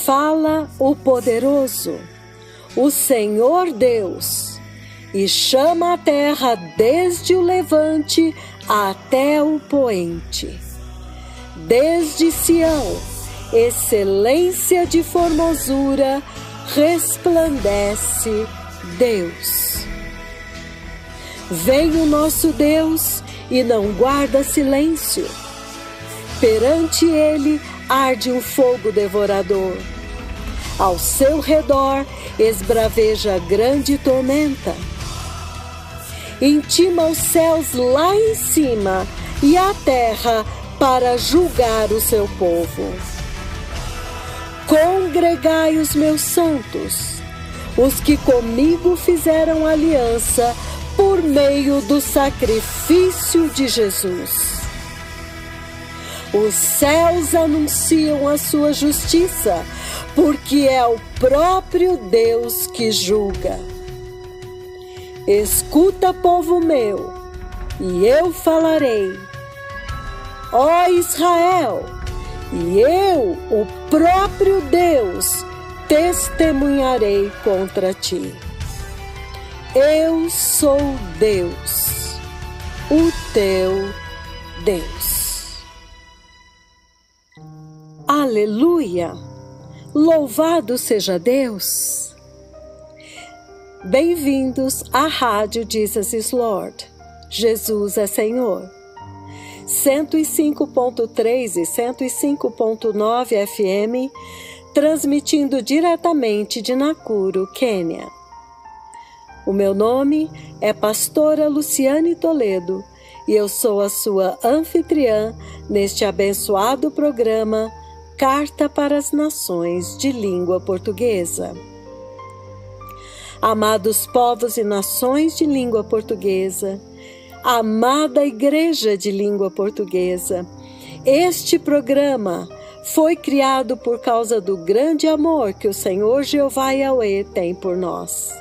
fala o poderoso, o Senhor Deus, e chama a terra desde o levante até o poente. Desde Sião, excelência de formosura, resplandece Deus. Vem o nosso Deus e não guarda silêncio. Perante ele arde um fogo devorador. Ao seu redor esbraveja grande tormenta. Intima os céus lá em cima e a terra para julgar o seu povo. Congregai os meus santos, os que comigo fizeram aliança por meio do sacrifício de Jesus. Os céus anunciam a sua justiça, porque é o próprio Deus que julga. Escuta, povo meu, e eu falarei. Ó Israel, e eu, o próprio Deus, testemunharei contra ti. Eu sou Deus, o teu Deus. Aleluia! Louvado seja Deus! Bem-vindos à Rádio Jesus is Lord. Jesus é Senhor. 105.3 e 105.9 FM, transmitindo diretamente de Nakuru, Quênia. O meu nome é Pastora Luciane Toledo e eu sou a sua anfitriã neste abençoado programa Carta para as Nações de Língua Portuguesa. Amados povos e nações de língua portuguesa, amada Igreja de Língua Portuguesa, este programa foi criado por causa do grande amor que o Senhor Jeová Yahweh tem por nós,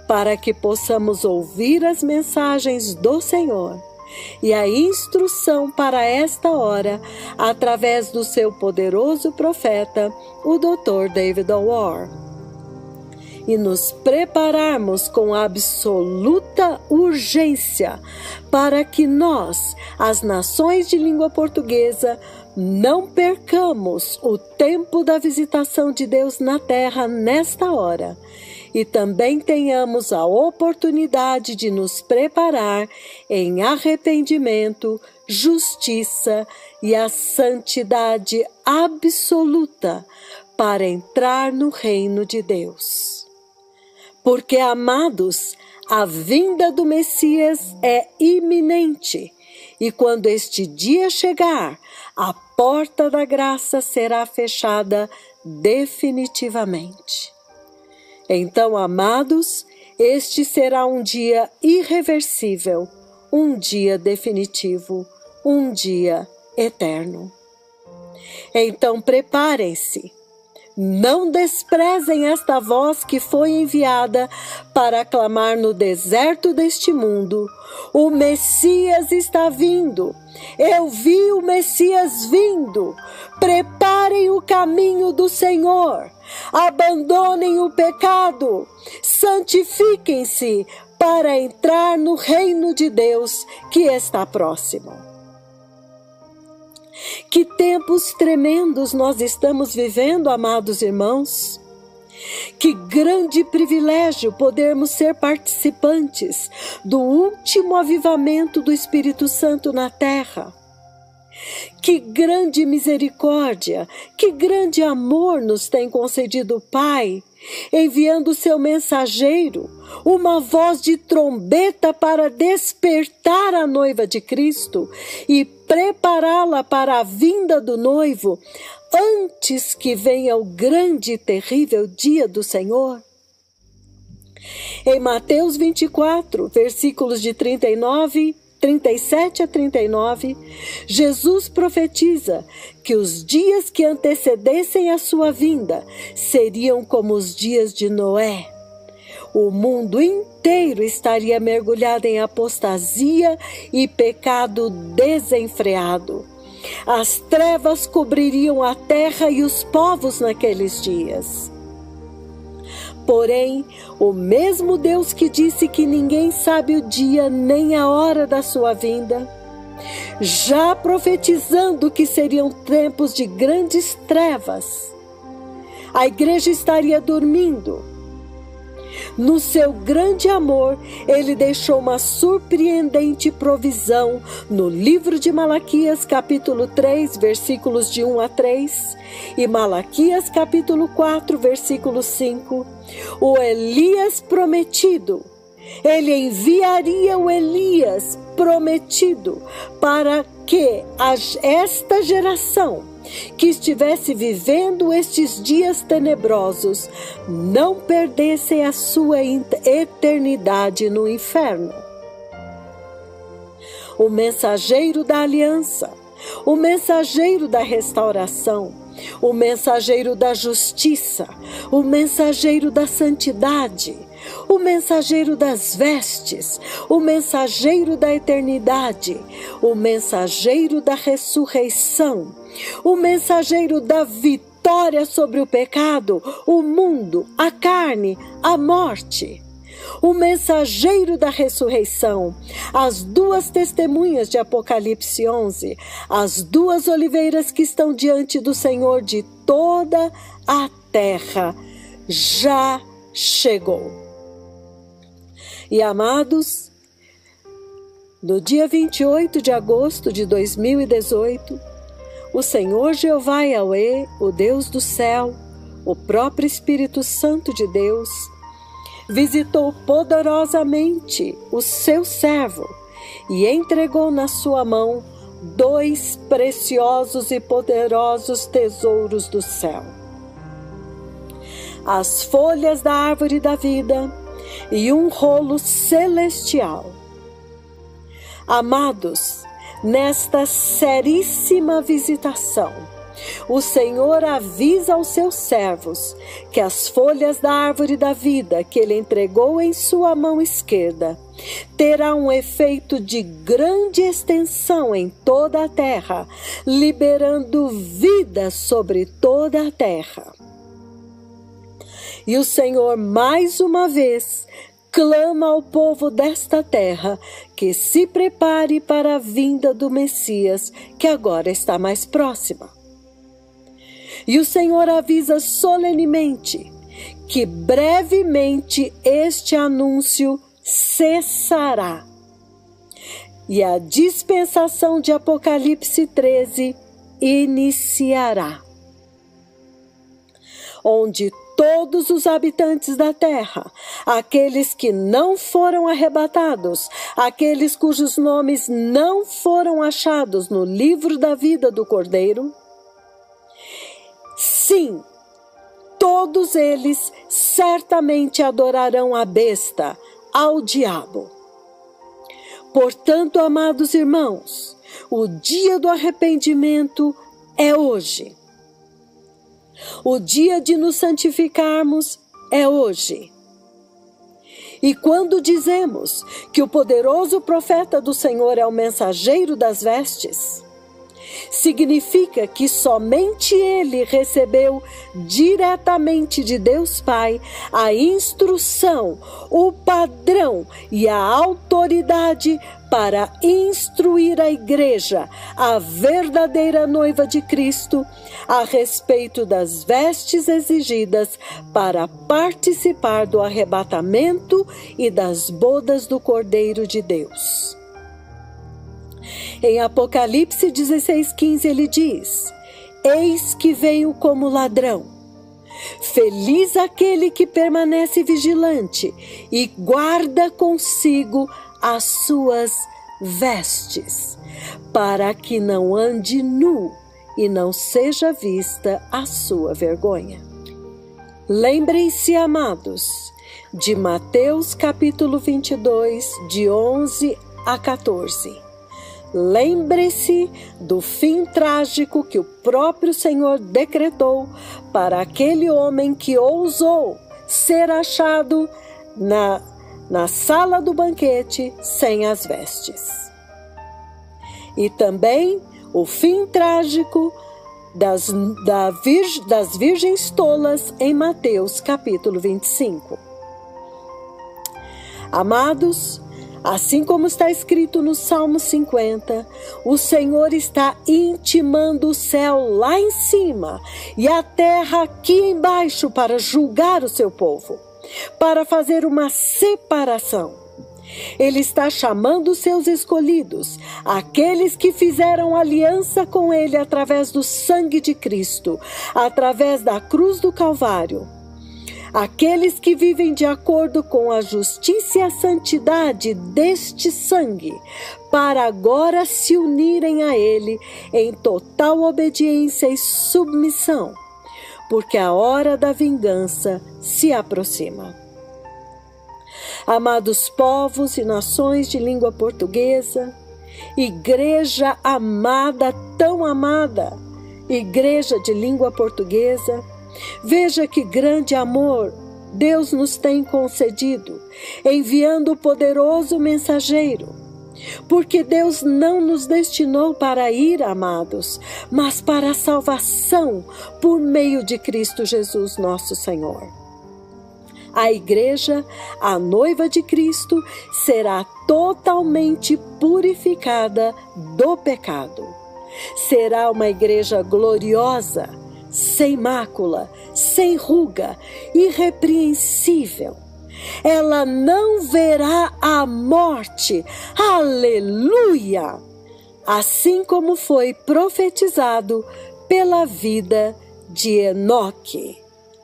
para que possamos ouvir as mensagens do Senhor e a instrução para esta hora através do seu poderoso profeta, o Dr. David O'War. E nos prepararmos com absoluta urgência para que nós, as nações de língua portuguesa, não percamos o tempo da visitação de Deus na terra nesta hora e também tenhamos a oportunidade de nos preparar em arrependimento, justiça e a santidade absoluta para entrar no reino de Deus. Porque, amados, a vinda do Messias é iminente, e quando este dia chegar, a porta da graça será fechada definitivamente. Então, amados, este será um dia irreversível, um dia definitivo, um dia eterno. Então, preparem-se. Não desprezem esta voz que foi enviada para clamar no deserto deste mundo. O Messias está vindo. Eu vi o Messias vindo. Preparem o caminho do Senhor. Abandonem o pecado. Santifiquem-se para entrar no reino de Deus que está próximo. Que tempos tremendos nós estamos vivendo, amados irmãos. Que grande privilégio podermos ser participantes do último avivamento do Espírito Santo na terra. Que grande misericórdia, que grande amor nos tem concedido o Pai, enviando seu mensageiro, uma voz de trombeta para despertar a noiva de Cristo e prepará-la para a vinda do noivo, antes que venha o grande e terrível dia do Senhor. Em Mateus 24, versículos de 37 a 39, Jesus profetiza que os dias que antecedessem a sua vinda seriam como os dias de Noé. O mundo inteiro estaria mergulhado em apostasia e pecado desenfreado. As trevas cobririam a terra e os povos naqueles dias. Porém, o mesmo Deus que disse que ninguém sabe o dia nem a hora da sua vinda, já profetizando que seriam tempos de grandes trevas, a igreja estaria dormindo. No seu grande amor, ele deixou uma surpreendente provisão no livro de Malaquias, capítulo 3, versículos de 1 a 3, e Malaquias, capítulo 4, versículo 5, o Elias prometido. Ele enviaria o Elias prometido para que esta geração que estivesse vivendo estes dias tenebrosos não perdessem a sua eternidade no inferno. O mensageiro da aliança, o mensageiro da restauração, o mensageiro da justiça, o mensageiro da santidade, o mensageiro das vestes, o mensageiro da eternidade, o mensageiro da ressurreição, o mensageiro da vitória sobre o pecado, o mundo, a carne, a morte, o mensageiro da ressurreição, as duas testemunhas de Apocalipse 11, as duas oliveiras que estão diante do Senhor de toda a terra, já chegou. E amados, no dia 28 de agosto de 2018, o Senhor Jeová Yahweh, o Deus do céu, o próprio Espírito Santo de Deus, visitou poderosamente o seu servo e entregou na sua mão 2 preciosos e poderosos tesouros do céu: as folhas da árvore da vida e um rolo celestial. Amados, nesta seríssima visitação, o Senhor avisa aos seus servos que as folhas da árvore da vida que ele entregou em sua mão esquerda terá um efeito de grande extensão em toda a terra, liberando vida sobre toda a terra. E o Senhor, mais uma vez, clama ao povo desta terra que se prepare para a vinda do Messias, que agora está mais próxima. E o Senhor avisa solenemente que brevemente este anúncio cessará. E a dispensação de Apocalipse 13 iniciará, onde todos os habitantes da terra, aqueles que não foram arrebatados, aqueles cujos nomes não foram achados no livro da vida do Cordeiro, sim, todos eles certamente adorarão a besta, ao diabo. Portanto, amados irmãos, o dia do arrependimento é hoje. O dia de nos santificarmos é hoje. E quando dizemos que o poderoso profeta do Senhor é o mensageiro das vestes, significa que somente ele recebeu diretamente de Deus Pai a instrução, o padrão e a autoridade para instruir a igreja, a verdadeira noiva de Cristo, a respeito das vestes exigidas para participar do arrebatamento e das bodas do Cordeiro de Deus. Em Apocalipse 16:15 ele diz: eis que venho como ladrão. Feliz aquele que permanece vigilante e guarda consigo as suas vestes, para que não ande nu e não seja vista a sua vergonha. Lembrem-se, amados, de Mateus capítulo 22, de 11 a 14. Lembre-se do fim trágico que o próprio Senhor decretou para aquele homem que ousou ser achado na sala do banquete sem as vestes. E também o fim trágico das virgens tolas em Mateus capítulo 25. Amados, assim como está escrito no Salmo 50, o Senhor está intimando o céu lá em cima e a terra aqui embaixo para julgar o seu povo, para fazer uma separação. Ele está chamando os seus escolhidos, aqueles que fizeram aliança com Ele através do sangue de Cristo, através da cruz do Calvário. Aqueles que vivem de acordo com a justiça e a santidade deste sangue, para agora se unirem a Ele em total obediência e submissão, porque a hora da vingança se aproxima. Amados povos e nações de língua portuguesa, igreja amada, tão amada, igreja de língua portuguesa, veja que grande amor Deus nos tem concedido, enviando o poderoso mensageiro. Porque Deus não nos destinou para a ira, amados, mas para a salvação por meio de Cristo Jesus, nosso Senhor. A igreja, a noiva de Cristo, será totalmente purificada do pecado. Será uma igreja gloriosa, sem mácula, sem ruga, irrepreensível. Ela não verá a morte. Aleluia! Assim como foi profetizado pela vida de Enoque.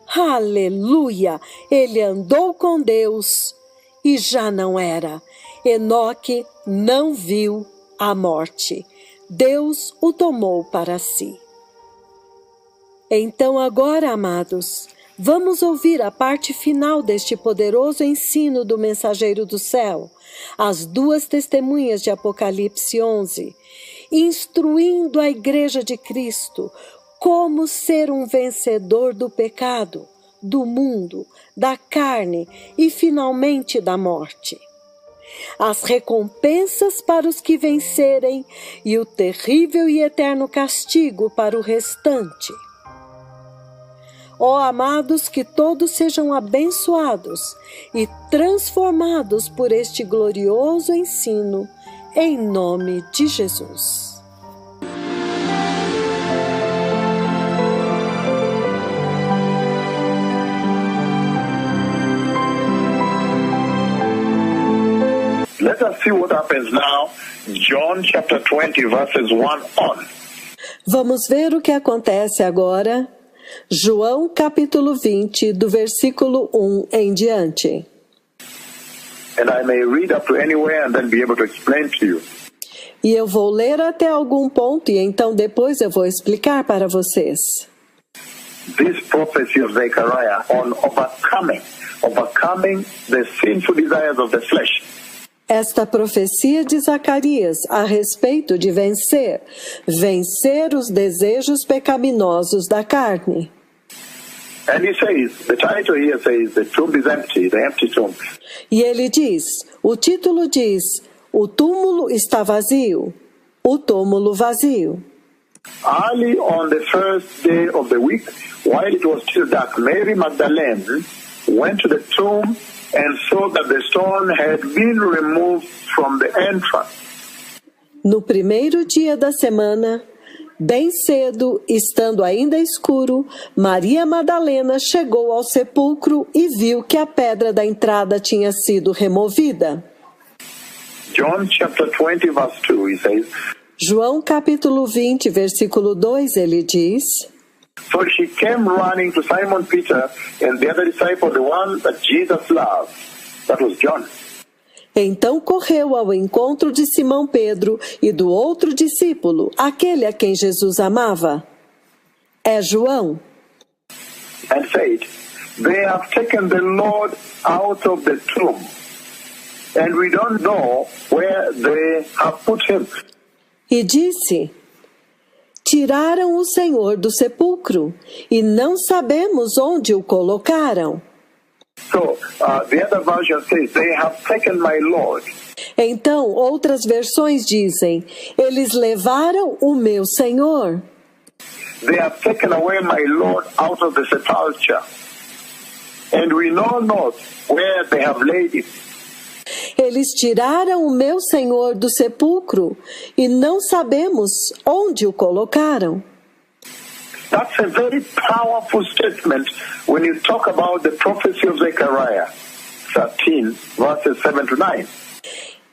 Aleluia! Ele andou com Deus e já não era. Enoque não viu a morte. Deus o tomou para si. Então agora, amados, vamos ouvir a parte final deste poderoso ensino do mensageiro do céu, as duas testemunhas de Apocalipse 11, instruindo a igreja de Cristo como ser um vencedor do pecado, do mundo, da carne e finalmente da morte. As recompensas para os que vencerem e o terrível e eterno castigo para o restante. Ó amados, que todos sejam abençoados e transformados por este glorioso ensino, em nome de Jesus. Let us see what happens now. John chapter 20 verses 1 on. Vamos ver o que acontece agora. João capítulo 20, do versículo 1 em diante. And I may read up to anywhere and then be able to explain to you. E eu vou ler até algum ponto e então depois eu vou explicar para vocês. This prophecy of Zechariah on overcoming the sinful desires of the flesh. Esta profecia de Zacarias a respeito de vencer os desejos pecaminosos da carne. And he says, the title here says, the tomb is empty, the empty tomb. E ele diz, o título diz, o túmulo está vazio, o túmulo vazio. Early on the first day of the week, while it was still dark, Mary Magdalene went to the tomb and saw that the stone had been removed from the entrance. No primeiro dia da semana, bem cedo, estando ainda escuro, Maria Madalena chegou ao sepulcro e viu que a pedra da entrada tinha sido removida. John chapter 20 verse 2, he says, João capítulo 20, versículo 2, ele diz: So she came running to Simon Peter and the other disciple, the one that Jesus loved. That was John. Então correu ao encontro de Simão Pedro e do outro discípulo, aquele a quem Jesus amava. É João. And said, They have taken the Lord out of the tomb, and we don't know where they have put him. E disse: Tiraram o Senhor do sepulcro, e não sabemos onde o colocaram. So, the other version says, They have taken my Lord. Então, outras versões dizem: eles levaram o meu Senhor. They have taken away my Lord out of the sepulchre, and we know not where they have laid him. Eles tiraram o meu Senhor do sepulcro e não sabemos onde o colocaram. That's a very powerful statement when you talk about the prophecy of Zechariah 13, verses 7 to 9.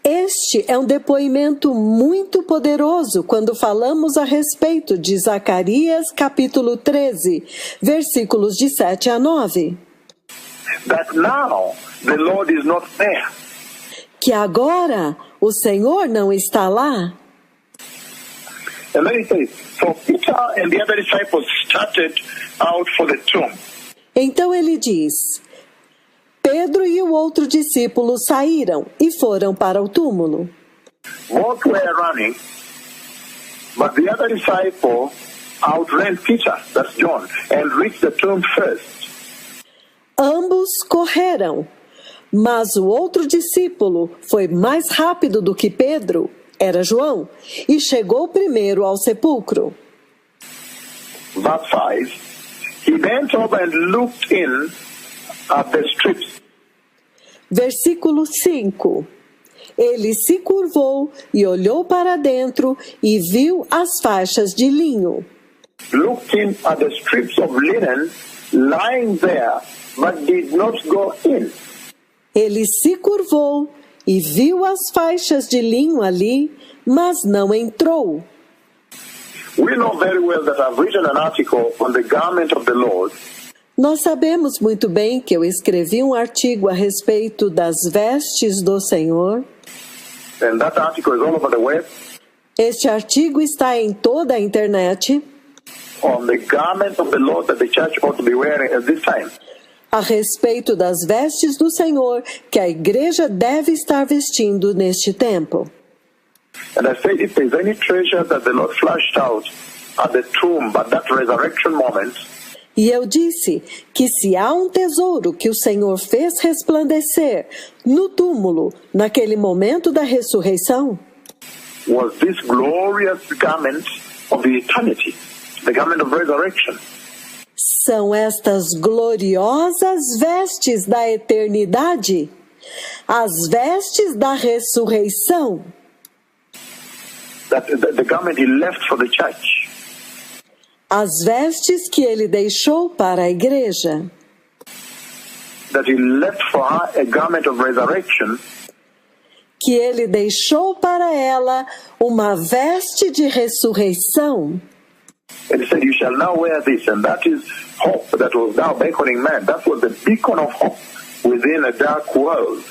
Este é um depoimento muito poderoso quando falamos a respeito de Zacarias capítulo 13, versículos de 7 a 9. That now the Lord is not there. Que agora o Senhor não está lá. And then he says, so Peter and the other disciples started out for the tomb. Então ele diz: Pedro e o outro discípulo saíram e foram para o túmulo. Both were running, but the other disciple outran Peter, that's John, and reached the tomb first. Ambos correram, mas o outro discípulo foi mais rápido do que Pedro, era João, e chegou primeiro ao sepulcro. Verse 5, he bent over and looked in at the strips. Versículo 5. Ele se curvou e olhou para dentro e viu as faixas de linho. Looked in at the strips of linen lying there, but did not go in. Ele se curvou e viu as faixas de linho ali, mas não entrou. We know very well that I've written an article on the garment of the Lord. Nós sabemos muito bem que eu escrevi um artigo a respeito das vestes do Senhor. And that article is all over the web. Este artigo está em toda a internet. On the garment of the Lord that the church ought to be wearing at this time. A respeito das vestes do Senhor que a igreja deve estar vestindo neste tempo. And I said, if there's any treasure that the Lord flushed out at the tomb, at that resurrection moment, e eu disse que se há um tesouro que o Senhor fez resplandecer no túmulo, naquele momento da ressurreição, was this glorious garment of the eternity, the garment of resurrection. São estas gloriosas vestes da eternidade, as vestes da ressurreição. That the garment he left for the church. As vestes que ele deixou para a igreja. That he left for her a garment of resurrection. Que ele deixou para ela uma veste de ressurreição. And he said, you shall now wear this. And that is hope that was now beckoning man. That was the beacon of hope within a dark world.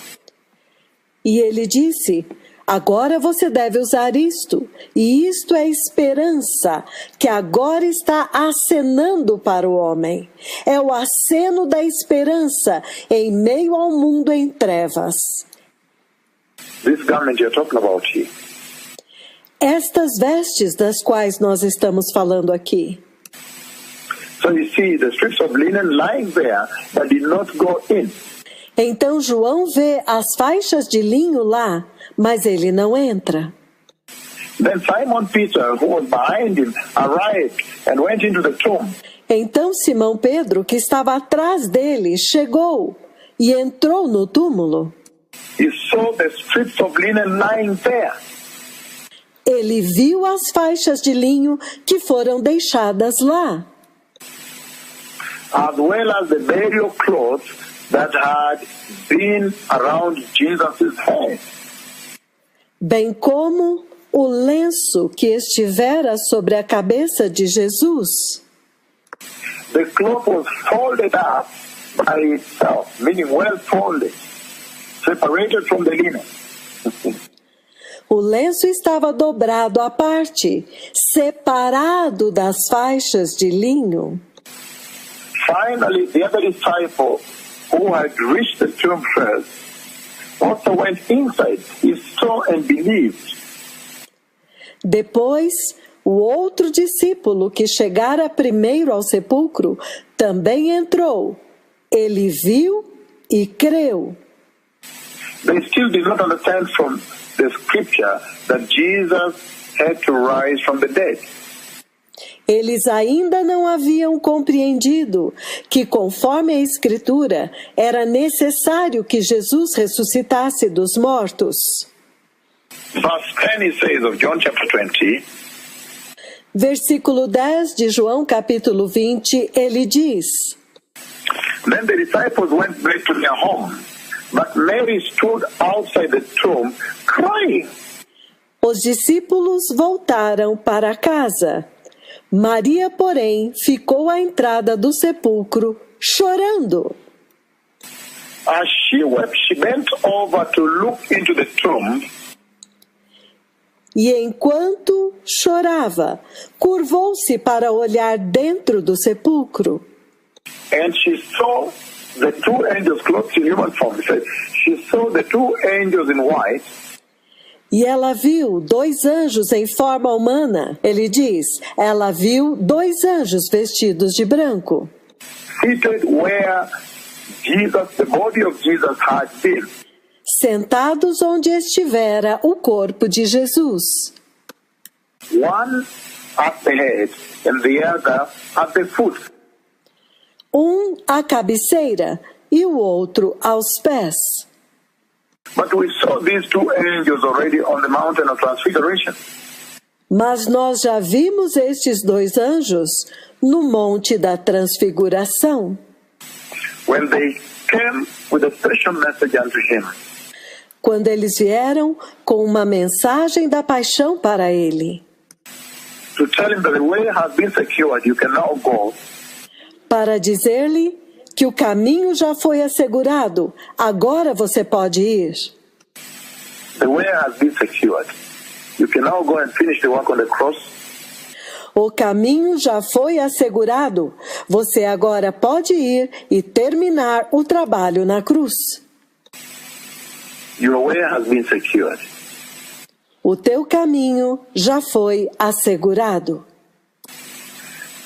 E ele disse: agora você deve usar isto, e isto é esperança, que agora está acenando para o homem. É o aceno da esperança em meio ao mundo em trevas. This garment you're talking about here. Estas vestes das quais nós estamos falando aqui. So you see the strips of linen lying there that did not go in. Então João vê as faixas de linho lá, mas ele não entra. Then Simon Peter, who was behind him, arrived and went into the tomb. Então Simão Pedro, que estava atrás dele, chegou e entrou no túmulo. He saw the strips of linen lying there. Ele viu as faixas de linho que foram deixadas lá, as well as the burial clothes that had been around Jesus' head. bem como o lenço que estivera sobre a cabeça de Jesus. The cloth was folded up by itself, meaning well folded, separated from the linen. O lenço estava dobrado à parte, separado das faixas de linho. Finally, the other disciple who had reached the tomb first also went inside. He saw and believed. Depois, o outro discípulo que chegara primeiro ao sepulcro também entrou. Ele viu e creu. They still did not understand from the scripture that Jesus had to rise from the dead. Eles ainda não haviam compreendido que, conforme a Escritura, era necessário que Jesus ressuscitasse dos mortos. Verse 10 it says of John chapter 20, Versículo 10 de João capítulo 20, ele diz: Then the disciples went back to their home, but Mary stood outside the tomb crying. Os discípulos voltaram para casa. Maria, porém, ficou à entrada do sepulcro, chorando. As she wept, she bent over to look into the tomb, E enquanto chorava, curvou-se para olhar dentro do sepulcro. and she saw the two angels clothed in human form. It says, she saw the two angels in white, E ela viu 2 anjos em forma humana. Ele diz, ela viu 2 anjos vestidos de branco, seated where Jesus, the body of Jesus, had been. sentados onde estivera o corpo de Jesus. One at the head and the other at the foot. Um à cabeceira e o outro aos pés. But we saw these two angels already on the mountain of transfiguration. Mas nós já vimos estes 2 anjos no Monte da Transfiguração, When they came with a special message unto him. quando eles vieram com uma mensagem da paixão para ele, To tell him that the way has been secured, you can now go. para dizer-lhe que o caminho já foi assegurado, agora você pode ir. The way has been secured. You can now go and finish the work on the cross. O caminho já foi assegurado, você agora pode ir e terminar o trabalho na cruz. Your way has been secured. O teu caminho já foi assegurado.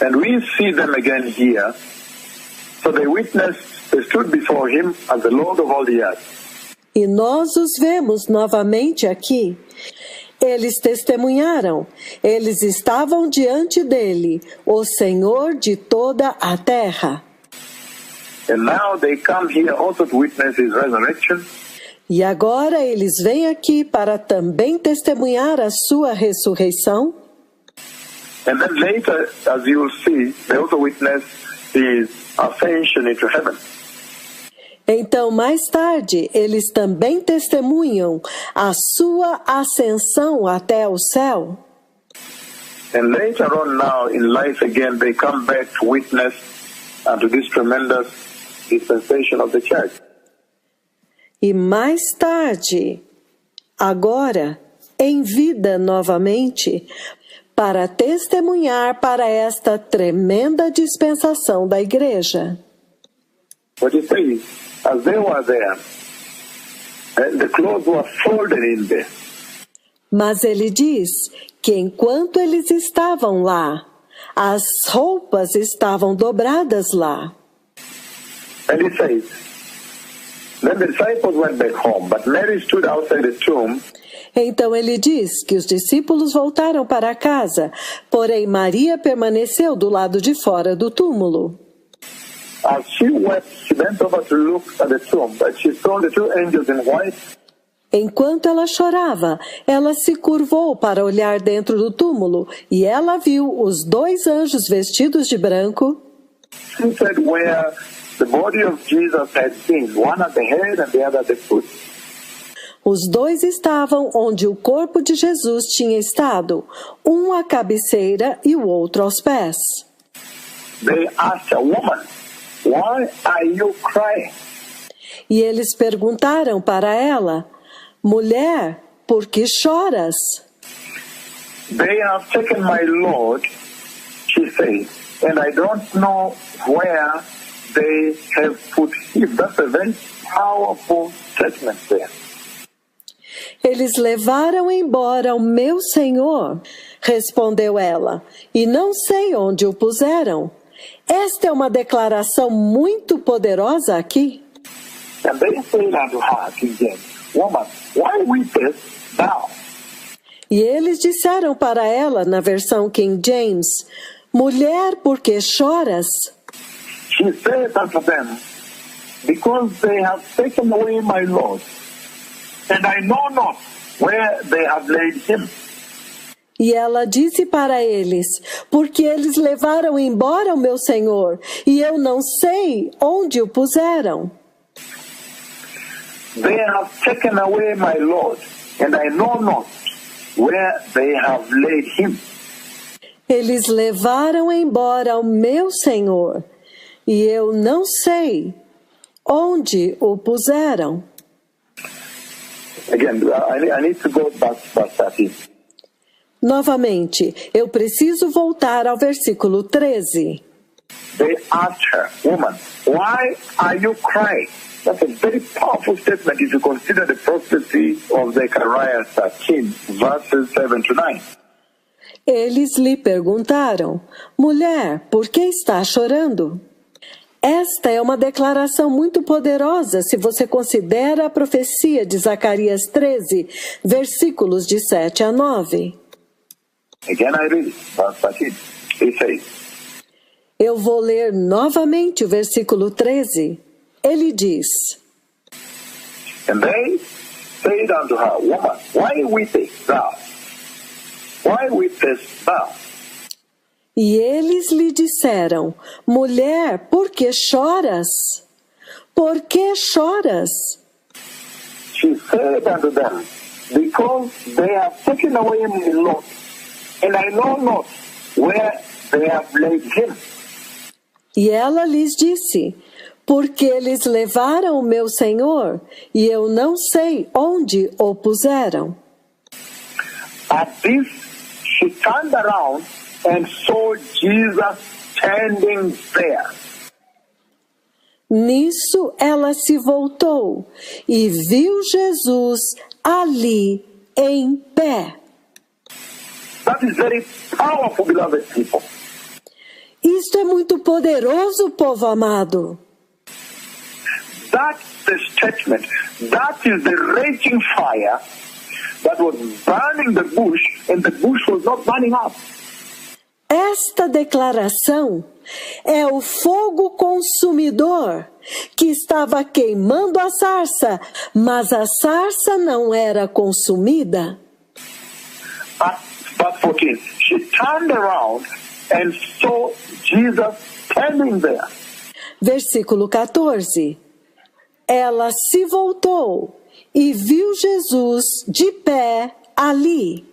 And we see them again here. So they witnessed, they stood before him as the Lord of all the earth. E nós os vemos novamente aqui. Eles testemunharam, eles estavam diante dele, o Senhor de toda a terra. And now they come here also to witness his resurrection. E agora eles vêm aqui para também testemunhar a sua ressurreição. And then later, as you will see, they also witness his ascension into heaven. Então, mais tarde, eles também testemunham a sua ascensão até o céu. And later on now in life again, they come back to witness to this tremendous dispensation of the church. E mais tarde, agora, em vida novamente, para testemunhar para esta tremenda dispensação da igreja. But it says, as they were there, the clothes were folded in there. Mas ele diz que enquanto eles estavam lá, as roupas estavam dobradas lá. And it says, then the disciples went back home, but Mary stood outside the tomb. Então ele diz que os discípulos voltaram para casa, porém Maria permaneceu do lado de fora do túmulo. As she wept, she bent over to look at the tomb, but she saw the two angels in white. Enquanto ela chorava, ela se curvou para olhar dentro do túmulo e ela viu os 2 anjos vestidos de branco, Seated where the body of Jesus had been, one at the head and the other at the foot. Os 2 estavam onde o corpo de Jesus tinha estado, um à cabeceira e o outro aos pés. They asked a woman, why are you crying? E eles perguntaram para ela, mulher, por que choras? They have taken my Lord, she said, and I don't know where they have put him. That's a very powerful statement there. Eles levaram embora o meu Senhor, respondeu ela, e não sei onde o puseram. Esta é uma declaração muito poderosa aqui. And they said unto her, King James, woman, why weepest thou? E eles disseram para ela, na versão King James, mulher, por que choras? She said unto them, because they have taken away my Lord, and I know not where they have laid him. E ela disse para eles, porque eles levaram embora o meu Senhor, e eu não sei onde o puseram. They have taken away my Lord, and I know not where they have laid him. Eles levaram embora o meu Senhor, e eu não sei onde o puseram. Again, I need to go back to verse 13. Novamente, eu preciso voltar ao versículo 13. They asked her, woman, why are you crying? That's a very powerful statement if you consider the prophecy of Zechariah 13, verses 7 to 9. Eles lhe perguntaram, mulher, por que está chorando? Esta é uma declaração muito poderosa se você considera a profecia de Zacarias 13, versículos de 7 a 9. Again I read, verse 13. It says, Eu vou ler novamente o versículo 13. Ele diz, and they said unto her, woman, why weepest thou? Why weepest thou? e eles lhe disseram, mulher, por que choras? Por que choras? She said unto them, because they have taken away my Lord, and I know not where they have laid him. E ela lhes disse, porque eles levaram o meu Senhor, e eu não sei onde o puseram. At this, she turned around and saw Jesus standing there. Nisso ela se voltou e viu Jesus ali em pé. That is very powerful, beloved people. Isto é muito poderoso, povo amado. That's the statement. That is the raging fire that was burning the bush, and the bush was not burning up. Esta declaração é o fogo consumidor que estava queimando a sarça, mas a sarça não era consumida. At verse 14, she turned around and saw Jesus standing there. Versículo 14. Ela se voltou e viu Jesus de pé ali.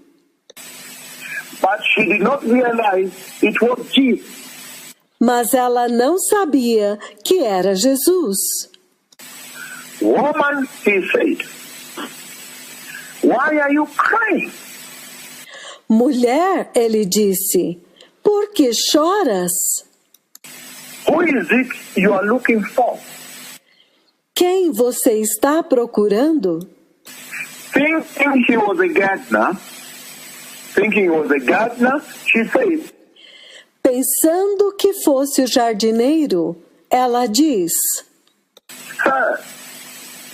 But she did not realize it was Jesus. Mas ela não sabia que era Jesus. Woman, he said, why are you crying? Mulher, ele disse, por que choras? Who is it you are looking for? Quem você está procurando? Thinking he was a gardener, she said, Pensando que fosse o jardineiro, ela diz, Sir,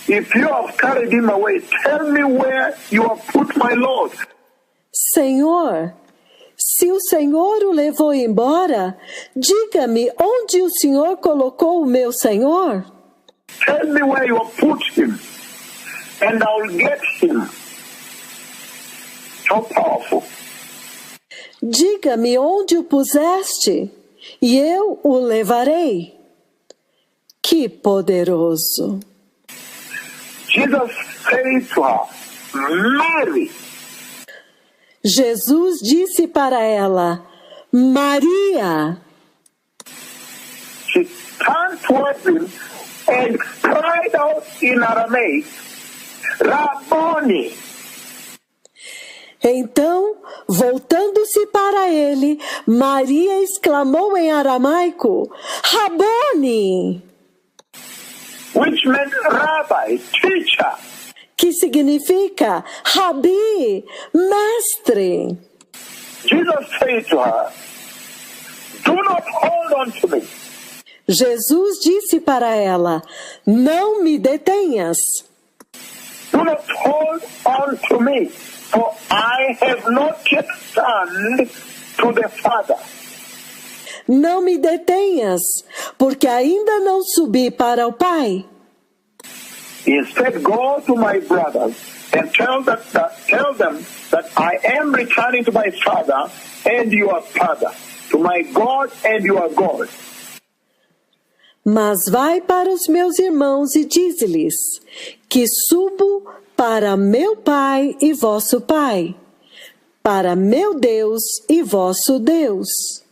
if you have carried him away, tell me where you have put my Lord. Senhor, se o Senhor o levou embora, diga-me onde o Senhor colocou o meu Senhor? Tell me where you have put him, and I will get him. So powerful. Diga-me onde o puseste, e eu o levarei. Que poderoso! Jesus said to her, Mary. Jesus disse para ela, Maria. She turned towards him and cried out in Aramaic, Rabboni. Então, voltando-se para ele, Maria exclamou em aramaico, Rabboni, Which meant rabbi, teacher. que significa Rabi, mestre. Jesus said to her, Do not hold on to me. Jesus disse para ela, não me detenhas. Do not hold unto me, for I have not yet turned to the Father. Não me detenhas, porque ainda não subi para o Pai. Instead, go to my brothers and tell them that I am returning to my Father and your Father, to my God and your God. Mas vai para os meus irmãos e dize-lhes que subo para meu Pai e vosso Pai, para meu Deus e vosso Deus.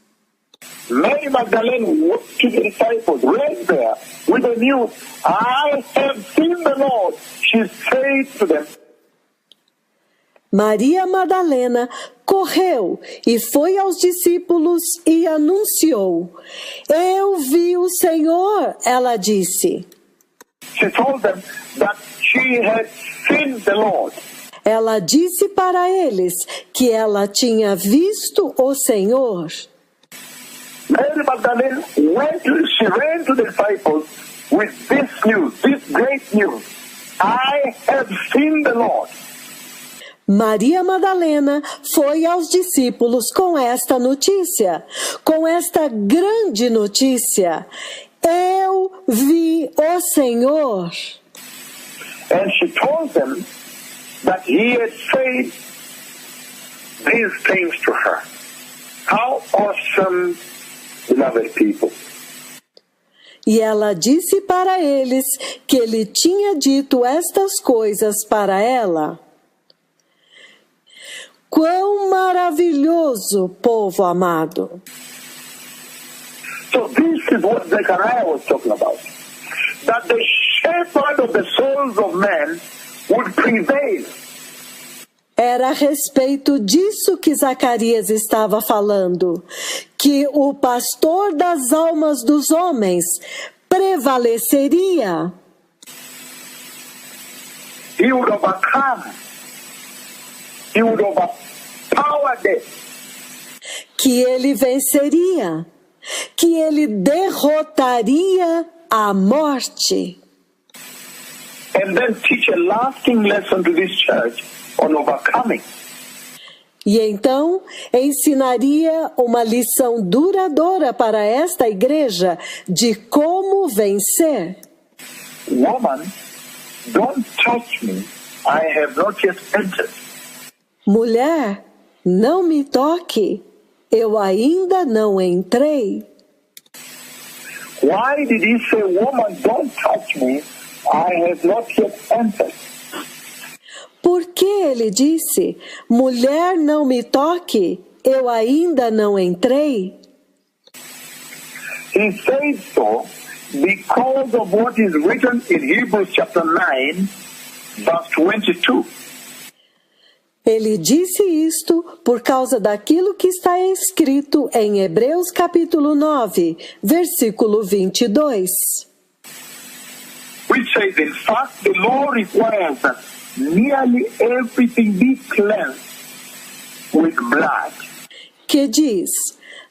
Mary Magdalene went to the disciples right there with the news, I have seen the Lord. She said to them, Maria Madalena correu e foi aos discípulos e anunciou. Eu vi o Senhor, ela disse. She told them that she had seen the Lord. Ela disse para eles que ela tinha visto o Senhor. Mary Magdalene ran to the disciples with this news, this great news. I have seen the Lord. Maria Madalena foi aos discípulos com esta notícia, com esta grande notícia. Eu vi o Senhor. And she told them that he had said these things to her. How awesome, beloved people. E ela disse para eles que ele tinha dito estas coisas para ela. Quão maravilhoso, povo amado! So this is what Zechariah was talking about. That the shepherd of the souls of men would prevail. Era a respeito disso que Zacarias estava falando, que o pastor das almas dos homens prevaleceria. He would overcome. He would overpower death. Que ele venceria, que ele derrotaria a morte. And then teach a lasting lesson to this church on overcoming. E então ensinaria uma lição duradoura para esta igreja de como vencer. Woman, don't touch me. I have not yet entered. Mulher, não me toque, eu ainda não entrei. Why did he say, woman, don't touch me? I have not yet entered. Por que ele disse, mulher, não me toque, eu ainda não entrei? He said so because of what is written in Hebrews chapter 9, verse 22. Ele disse isto por causa daquilo que está escrito em Hebreus capítulo 9, versículo 22. Which says, in fact, the law requires that nearly everything be cleansed with blood. Que diz,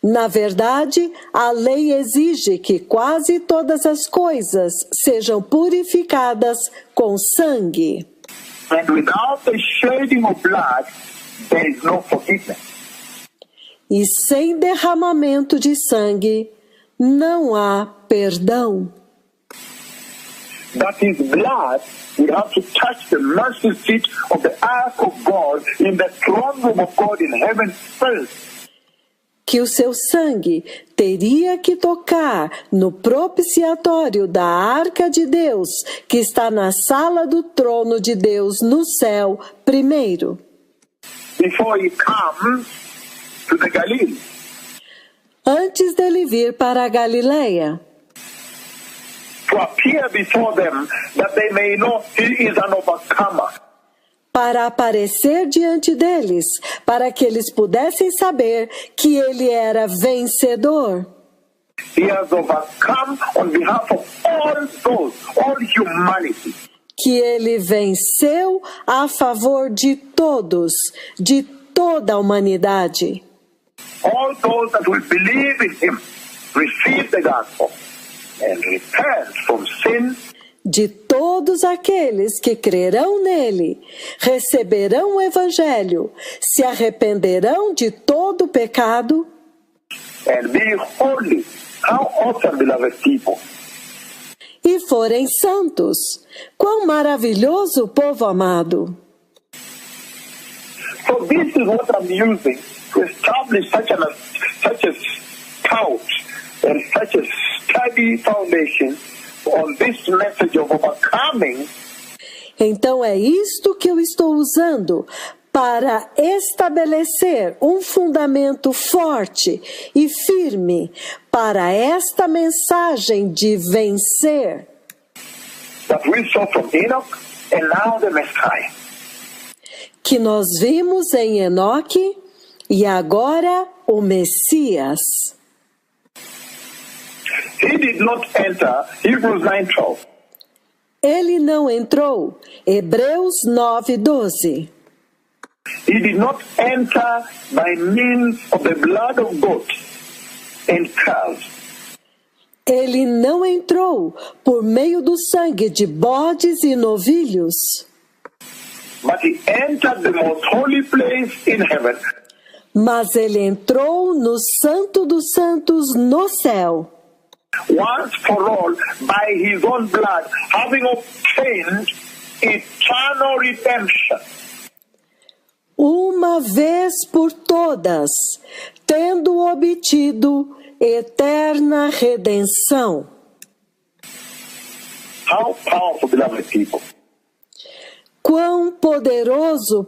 na verdade, a lei exige que quase todas as coisas sejam purificadas com sangue. And without the shedding of blood, there is no forgiveness. E sem derramamento de sangue, não há perdão. That his blood would have to touch the mercy seat of the ark of God in the throne room of God in heaven first. Que o seu sangue teria que tocar no propiciatório da arca de Deus, que está na sala do trono de Deus no céu primeiro. Before he comes to the Galilee. Antes dele vir para a Galileia. To appear before them that they may know he is an overcomer. Para aparecer diante deles, para que eles pudessem saber que ele era vencedor. He has overcome on behalf of all those, all humanity. Que ele venceu a favor de todos, de toda a humanidade. All those that will believe in him, receive the gospel, and repent from sin. de todos aqueles que crerão nele, receberão o Evangelho, se arrependerão de todo o pecado and be holy. How awesome, beloved people. e forem santos. Quão maravilhoso, povo amado! So this is what I'm using to establish such a couch and such a steady foundation on this message of overcoming. Então é isto que eu estou usando para estabelecer um fundamento forte e firme para esta mensagem de vencer. That we saw from Enoch and now the Messiah. Que nós vimos em Enoque e agora o Messias. He did not enter Hebrews 9:12. Ele não entrou. Hebreus 9:12. He did not enter by means of the blood of goats and calves. Ele não entrou por meio do sangue de bodes e novilhos. But he entered the most holy place in heaven. Mas ele entrou no Santo dos Santos no céu. Once for all, by his own blood, having obtained eternal redemption. Uma vez por todas, tendo obtido eterna redenção. How powerful, beloved people. Quão poderoso!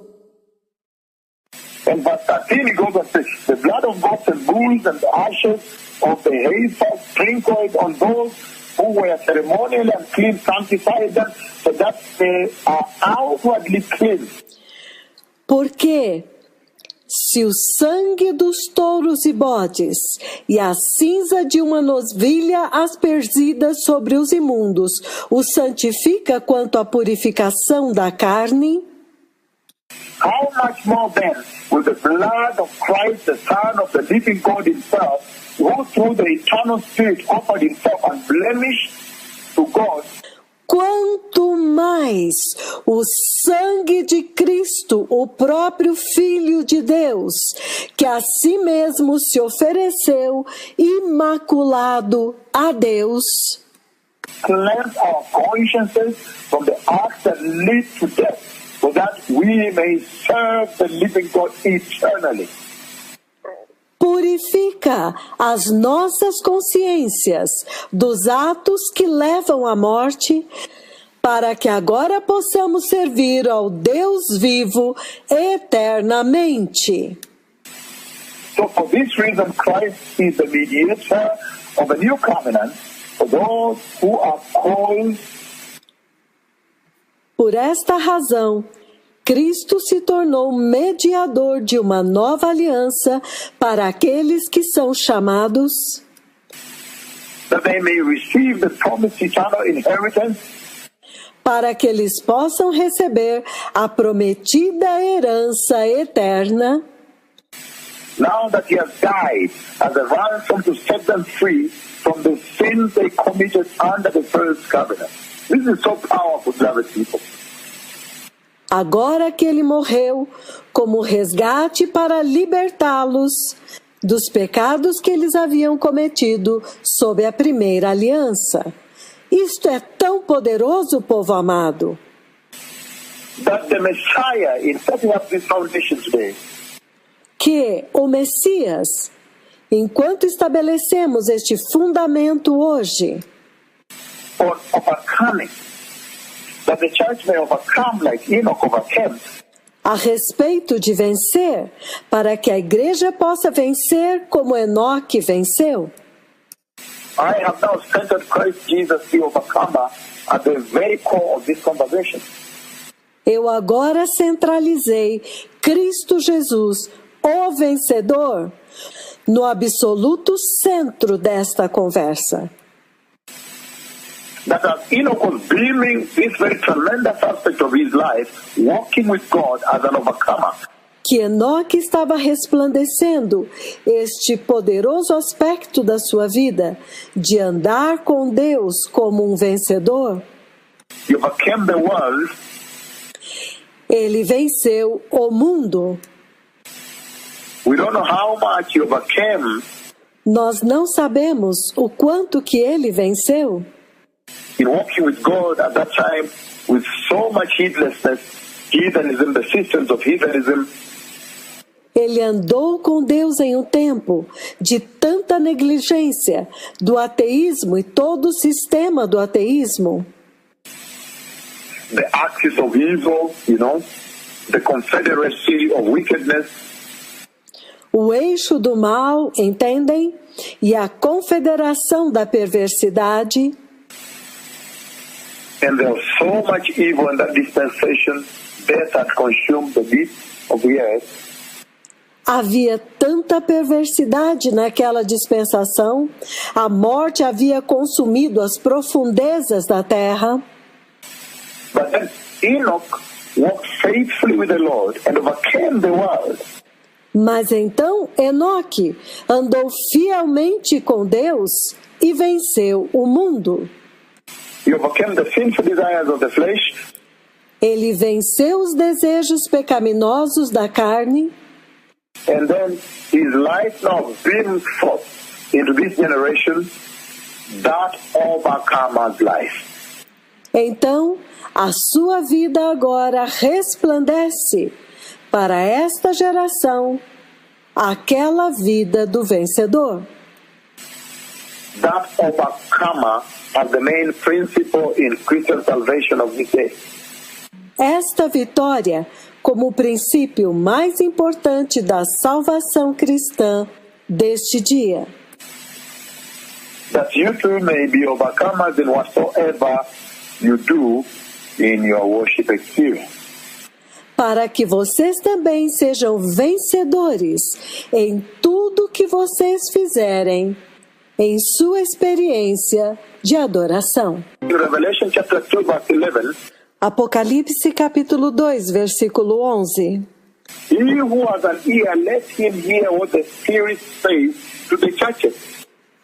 And verse 13, he goes and says, the blood of goats and bulls and the ashes of the heifer sprinkled on those who were ceremonially unclean, sanctified them, so that they are outwardly clean. Porque se o sangue dos touros e bodes e a cinza de uma novilha aspersida sobre os imundos o santifica quanto à purificação da carne, How much more then will the blood of Christ, the Son of the living God himself, who through the eternal Spirit offered himself unblemished to God, quanto mais o sangue de Cristo, o próprio Filho de Deus, que a si mesmo se ofereceu imaculado a Deus, cleanse our consciences from the acts that lead to death, so that we may serve the living God eternally. purifica as nossas consciências dos atos que levam à morte, para que agora possamos servir ao Deus vivo eternamente. So for this reason, Christ is the mediator of a new covenant for those who are called. Por esta razão, Cristo se tornou mediador de uma nova aliança para aqueles que são chamados, that they may receive the promised eternal inheritance, para que eles possam receber a prometida herança eterna, now that he has died as a ransom to set them free from the sins they committed under the first covenant. This is so powerful, beloved people. agora que ele morreu como resgate para libertá-los dos pecados que eles haviam cometido sob a primeira aliança. Isto é tão poderoso, povo amado, That the Messiah, in setting up this foundation today, que o Messias, enquanto estabelecemos este fundamento hoje, on overcoming, that the church may overcome like Enoch overcame, a respeito de vencer, para que a igreja possa vencer como Enoque venceu. I have now centered Christ Jesus, the overcomer, at the very core of this conversation. Eu agora centralizei Cristo Jesus, o vencedor, no absoluto centro desta conversa. That as Enoch was beaming this very tremendous aspect of his life, walking with God as an overcomer, Que Enoque estava resplandecendo este poderoso aspecto da sua vida, de andar com Deus como um vencedor. He overcame the world. Ele venceu o mundo. We don't know how much he overcame Nós não sabemos o quanto que ele venceu in walking with God at that time with so much heedlessness, heathenism, the systems of heathenism. Ele andou com Deus em um tempo de tanta negligência do ateísmo e todo o sistema do ateísmo. The axis of evil, the confederacy of wickedness. O eixo do mal, entendem? E a confederação da perversidade. And there was so much evil in that dispensation, death had consumed the deep of the earth. Havia tanta perversidade naquela dispensação, a morte havia consumido as profundezas da terra. But then Enoch walked faithfully with the Lord and overcame the world. Mas então Enoque andou fielmente com Deus e venceu o mundo. He overcame the sinful desires of the flesh. Ele venceu os desejos pecaminosos da carne. And then his light now beams forth into this generation, that overcomer's life. Então, a sua vida agora resplandece para esta geração, aquela vida do vencedor. That overcomer as the main principle in Christian salvation of this day. Esta vitória como o princípio mais importante da salvação cristã deste dia. That you too may be overcomers in whatsoever you do in your worship experience. Para que vocês também sejam vencedores em tudo que vocês fizerem em sua experiência de adoração. In Revelation chapter 2 verse 11, Apocalipse capítulo 2, versículo 11. he who has an ear, let him hear what the Spirit says to the churches.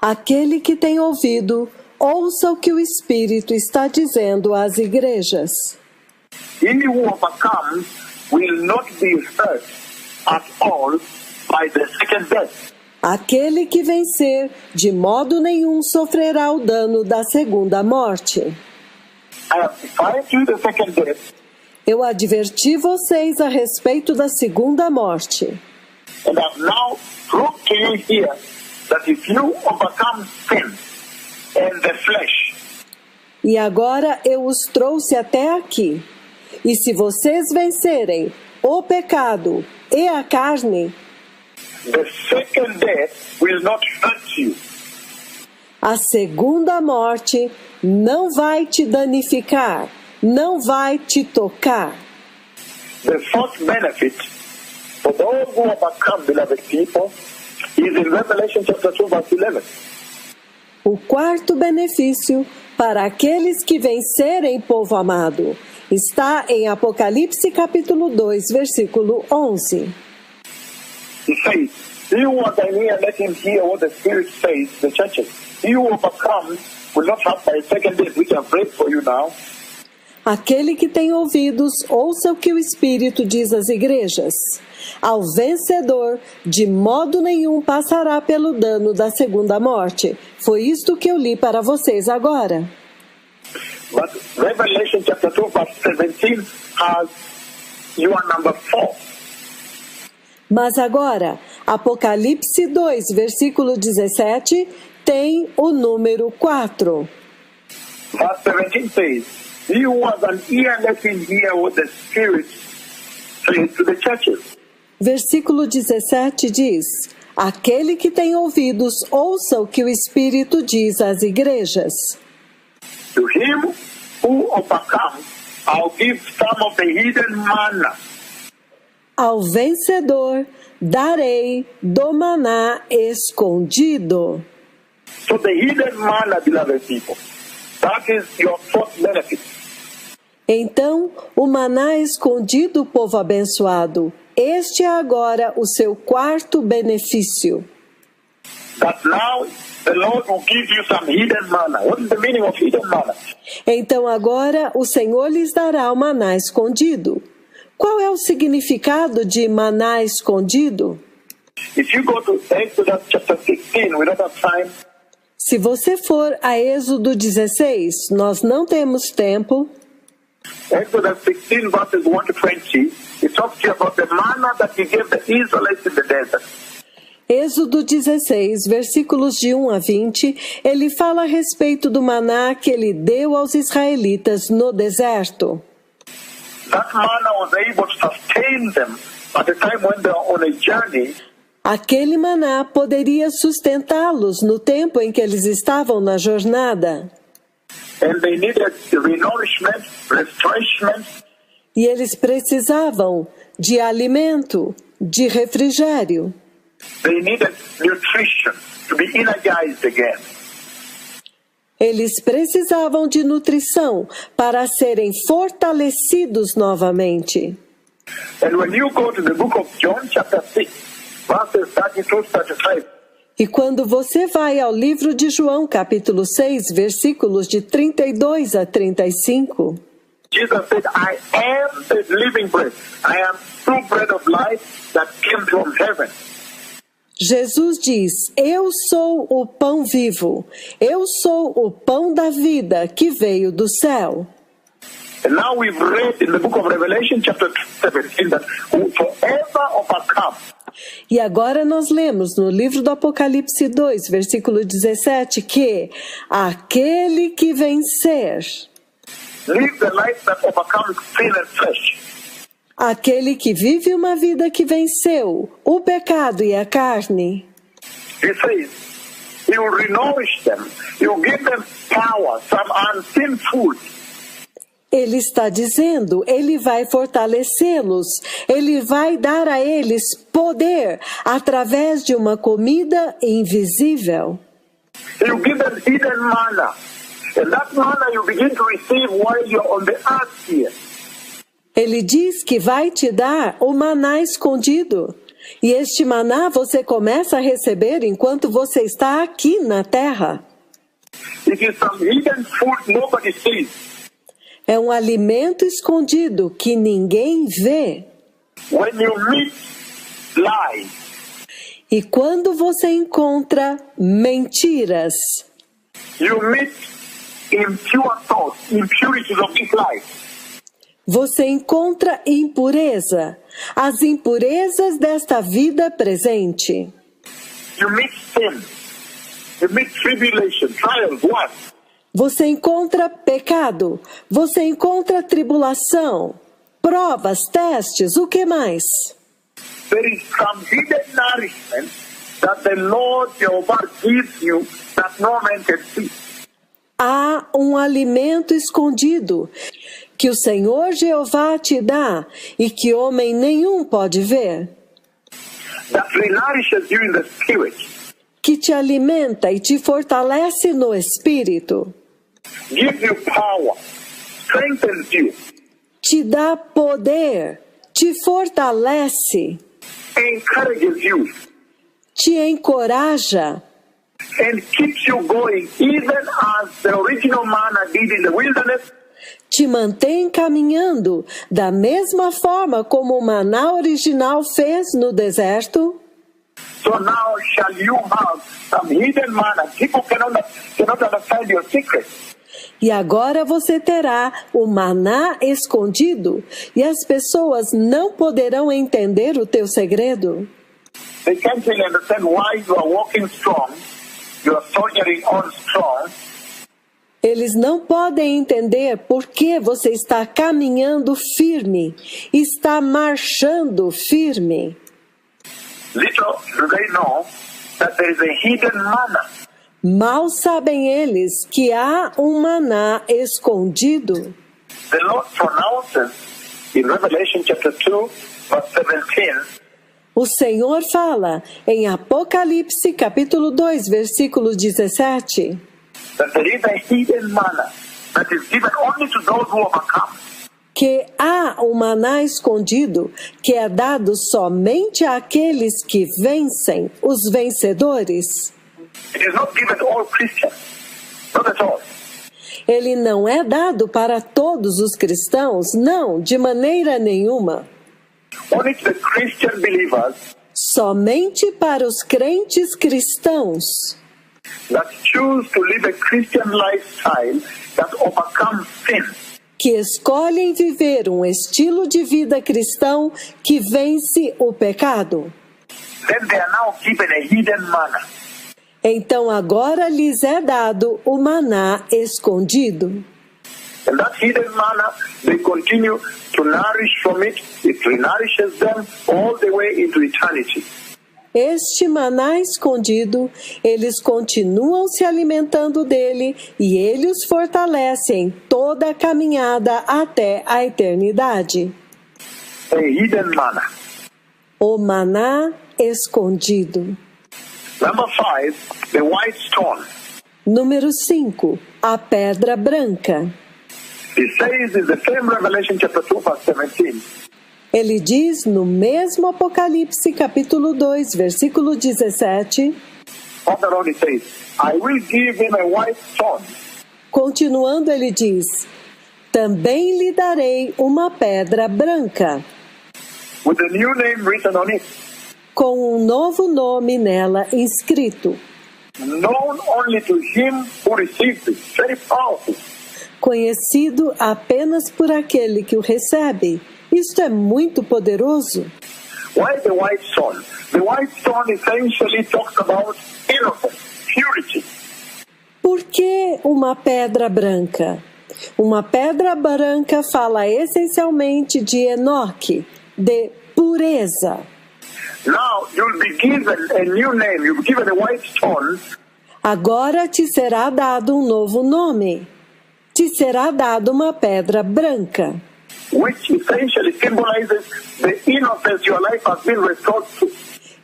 Aquele que tem ouvido, ouça o que o Espírito está dizendo às igrejas. He who overcomes will not be hurt at all by the second death. Aquele que vencer, de modo nenhum sofrerá o dano da segunda morte. I have defined you the second death, Eu adverti vocês a respeito da segunda morte. and have now proved to you here that if you overcome sin and the flesh, E agora eu os trouxe até aqui. E se vocês vencerem o pecado e a carne, the second death will not hurt you. a segunda morte não vai te danificar, não vai te tocar. The fourth benefit for those who overcome, beloved people, is in Revelation chapter 2 verse 11. O quarto benefício para aqueles que vencerem, povo amado, está em Apocalipse capítulo 2, versículo 11. He says, he who has an ear, let him hear what the Spirit says to the churches. He who overcomes will not have the second death, which I've read for you now. Aquele que tem ouvidos, ouça o que o Espírito diz às igrejas. Ao vencedor, de modo nenhum passará pelo dano da segunda morte. Foi isto que eu li para vocês agora. But Revelation chapter 2 verse 17 has your number 4. Mas agora, Apocalipse 2, versículo 17, tem o número 4. Verse 17 says, he who has an ear, let him hear what the Spirit says to the churches. Versículo 17 diz: aquele que tem ouvidos, ouça o que o Espírito diz às igrejas. To him who overcomes, I'll give some of the hidden manna. Ao vencedor, darei do maná escondido. So the hidden manna, beloved people, that is your fourth benefit. Então, o maná escondido, povo abençoado, este é agora o seu quarto benefício. That now the Lord will give you some hidden manna. What is the meaning of hidden manna? Então agora o Senhor lhes dará o maná escondido. Qual é o significado de maná escondido? If you go to Exodus chapter 16, we don't have time. Se você for a Êxodo 16, nós não temos tempo. Exodus 16 verses 1 to 20, it talks here about the manna that he gave the Israelites in the desert. Êxodo 16, versículos de 1 a 20, ele fala a respeito do maná que ele deu aos israelitas no deserto. That manna was able to sustain them at the time when they were on a journey. Aquele maná poderia sustentá-los no tempo em que eles estavam na jornada. And they needed renourishment, refreshment. E eles precisavam de alimento, de refrigério. They needed nutrition to be energized again. Eles precisavam de nutrição para serem fortalecidos novamente. And when you go to the book of John chapter 6, verses 32 to 35, E quando você vai ao livro de João, capítulo 6, versículos de 32 a 35, Jesus said, I am the living bread. I am true bread of life that came from heaven. Jesus diz, eu sou o pão vivo, eu sou o pão da vida que veio do céu. And now we've read in the book of Revelation chapter 17 that whosoever overcomes. E agora nós lemos no livro do Apocalipse 2, versículo 17, que aquele que vencer, Live the life that overcomes sin and flesh. aquele que vive uma vida que venceu o pecado e a carne, He says, He will renourish them. He will give them power, some unseen food. ele está dizendo, ele vai fortalecê-los, ele vai dar a eles poder através de uma comida invisível. He will give them hidden manna. And that manna you begin to receive while you're on the earth here. Ele diz que vai te dar o maná escondido. E este maná você começa a receber enquanto você está aqui na terra. It is some hidden food nobody sees. É um alimento escondido que ninguém vê. When you meet lies, E quando você encontra mentiras, you meet impure thoughts, impurities of this life. você encontra impureza, as impurezas desta vida presente. You meet sin. You meet tribulation, trials, what? Você encontra pecado, você encontra tribulação, provas, testes, o que mais? There is some hidden nourishment that the Lord Jehovah gives you that no man can see. Há um alimento escondido que o Senhor Jeová te dá e que homem nenhum pode ver, That renourishes you in the spirit. que te alimenta e te fortalece no espírito, Gives you power. Strengthens you. te dá poder, te fortalece, Encourages you. te encoraja And keeps you going even as the original manna did in the wilderness. te mantém caminhando da mesma forma como o maná original fez no deserto. So now shall you have some hidden manna. People cannot understand your secret. E agora você terá o maná escondido e as pessoas não poderão entender o teu segredo. They can't really understand why you are walking strong. You are soldiering on strong. Eles não podem entender por que você está caminhando firme, está marchando firme. Little do they know that there is a hidden manna. Mal sabem eles que há um maná escondido. The Lord pronounces in Revelation chapter 2, verse 17, O Senhor fala em Apocalipse capítulo 2, versículo 17, that there is a hidden manna that is given only to those who overcome. que há um maná escondido que é dado somente àqueles que vencem, os vencedores. It is not given to all Christians. Not at all. Ele não é dado para todos os cristãos, não, de maneira nenhuma. Only to the Christian believers Somente para os crentes cristãos that choose to live a Christian lifestyle that overcomes sin. que escolhem viver um estilo de vida cristão que vence o pecado. Then they are now given a hidden manna. Então agora lhes é dado o maná escondido. And that hidden manna, they continue to nourish from it. It nourishes them all the way into eternity. Este maná escondido, eles continuam se alimentando dele e ele os fortalece em toda a caminhada até a eternidade. A hidden manna. O maná escondido. Number 5, the white stone. Número 5, a pedra branca. It says in the same Revelation chapter 2 verse 17, Ele diz no mesmo Apocalipse capítulo 2, versículo 17, further on it says, I will give him a white stone, continuando ele diz, também lhe darei uma pedra branca, with a new name written on it, com um novo nome nela inscrito, known only to him who receives it. Very powerful. conhecido apenas por aquele que o recebe. Isto é muito poderoso. Why the white stone? The white stone essentially talks about innocence, purity. Por que uma pedra branca? Uma pedra branca fala essencialmente de Enoque, de pureza. Now you'll be given a new name. You'll be given a white stone, Agora te será dado um novo nome. Te será dado uma pedra branca, which essentially symbolizes the innocence your life has been restored to.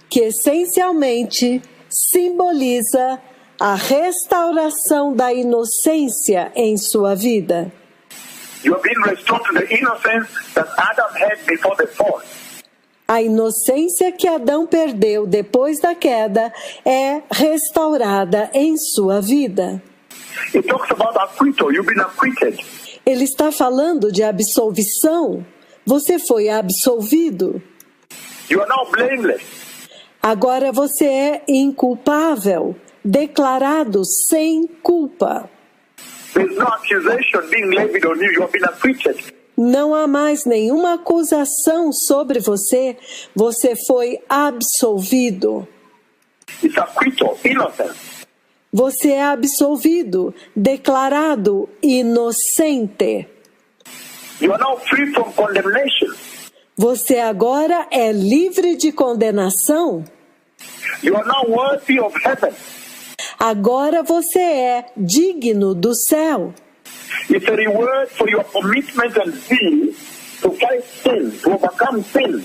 que essencialmente simboliza a restauração da inocência em sua vida. You have been restored to the innocence that Adam had before the fall. A inocência que Adão perdeu depois da queda é restaurada em sua vida. It talks about acquittal. You've been acquitted. Ele está falando de absolvição. Você foi absolvido. You are now blameless. Agora você é inculpável, declarado sem culpa. There's no accusation being levied on you. You have been acquitted. Não há mais nenhuma acusação sobre você. Você foi absolvido. It's acquittal, innocence. Você é absolvido, declarado inocente. You are now free from condemnation. Você agora é livre de condenação. You are now worthy of heaven. Agora você é digno do céu. It's a reward for your commitment and zeal to fight sin, to overcome sin.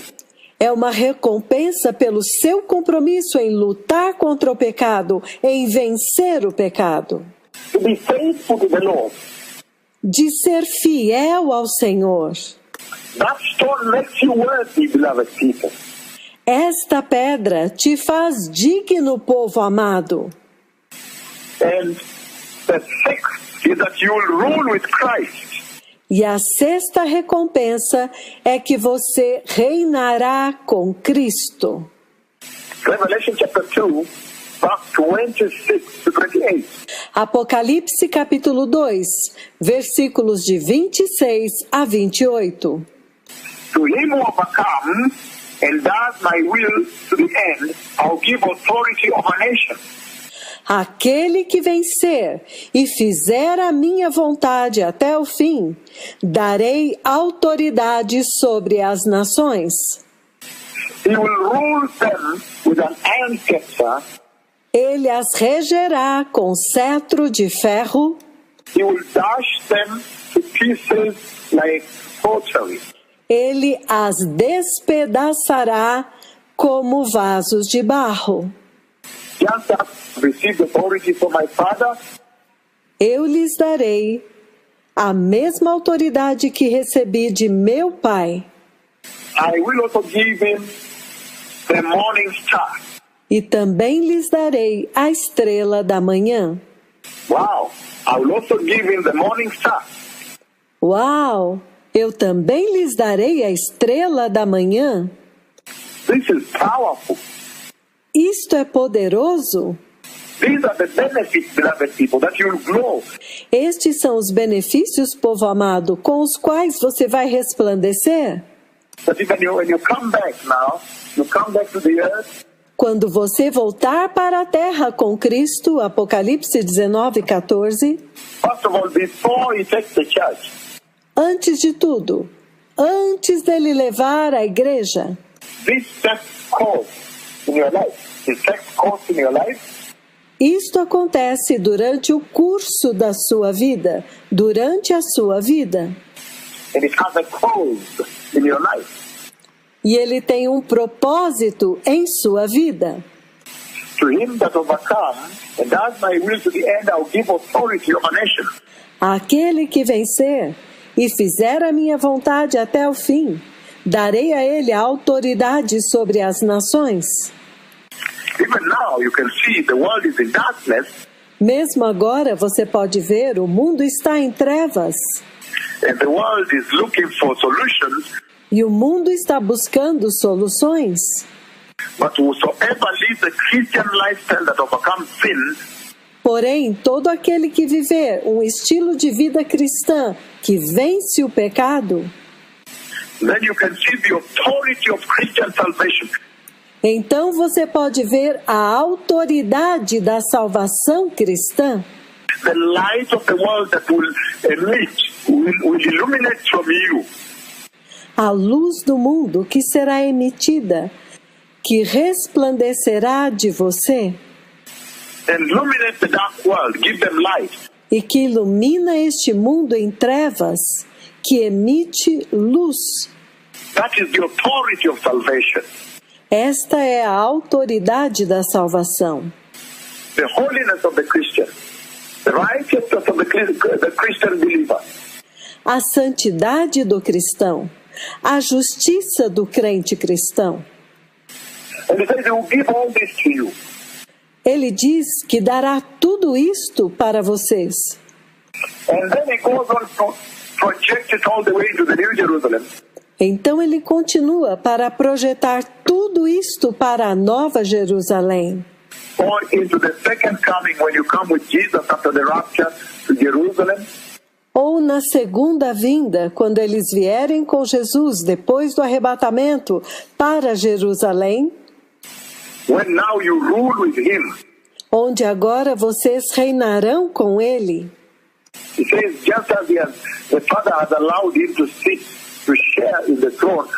É uma recompensa pelo seu compromisso em lutar contra o pecado, em vencer o pecado, To be faithful to the Lord. de ser fiel ao Senhor. That stone makes you worthy, beloved people. Esta pedra te faz digno, povo amado. And the sixth is that you will rule with Christ. E a sexta recompensa é que você reinará com Cristo. Revelation chapter 2, verse 26 to 28. Apocalipse capítulo 2, versículos de 26 a 28. To him who overcomes and does my will to the end, I'll give authority over nations. Aquele que vencer e fizer a minha vontade até o fim, darei autoridade sobre as nações. He will rule them with an iron scepter. Ele as regerá com cetro de ferro. He will dash them to pieces like pottery. Ele as despedaçará como vasos de barro. Just as I received authority from my Father, Eu lhes darei a mesma autoridade que recebi de meu Pai. I will also give him the morning star. E também lhes darei a estrela da manhã. Wow. I will also give him the morning star. Uau! Eu também lhes darei a estrela da manhã. This is powerful. Isto é poderoso. These are the benefits, beloved people, that you will glow. Estes são os benefícios, povo amado, com os quais você vai resplandecer. That when you come back now, you come back to the earth. Quando você voltar para a terra com Cristo, Apocalipse 19:14. First of all, before he takes the church. Antes de tudo, antes dele levar a igreja. This takes course in your life. It takes course in your life. Isto acontece durante o curso da sua vida, durante a sua vida. And it has a cause in your life. E ele tem um propósito em sua vida. To him that overcome and does my will to the end, I will give authority over nations. Aquele que vencer e fizer a minha vontade até o fim, darei a ele a autoridade sobre as nações. Even now you can see the world is in darkness. Mesmo agora você pode ver, o mundo está em trevas. And the world is looking for solutions. E o mundo está buscando soluções. But whosoever lives a Christian lifestyle that overcomes sin, porém, todo aquele que viver um estilo de vida cristã que vence o pecado, then you can see the authority of Christian salvation. Então você pode ver a autoridade da salvação cristã. The light of the world that will emit, will illuminate from you. A luz do mundo que será emitida, que resplandecerá de você. And illuminate the dark world, give them light. E que ilumina este mundo em trevas, que emite luz. That is the authority of salvation. Esta é a autoridade da salvação. The holiness of the Christian. The righteousness of the Christian believer. A santidade do cristão. A justiça do crente cristão. And he says he will give all this to you. Ele diz que dará tudo isto para vocês. And then he goes on to project it all the way to the New Jerusalem. Então ele continua para projetar tudo isto para a Nova Jerusalém. Or into the second coming when you come with Jesus after the rapture to Jerusalem. Ou na segunda vinda, quando eles vierem com Jesus depois do arrebatamento para Jerusalém. When now you rule with him. Onde agora vocês reinarão com ele. He says, just as the Father has allowed him to sit, to share in the throne.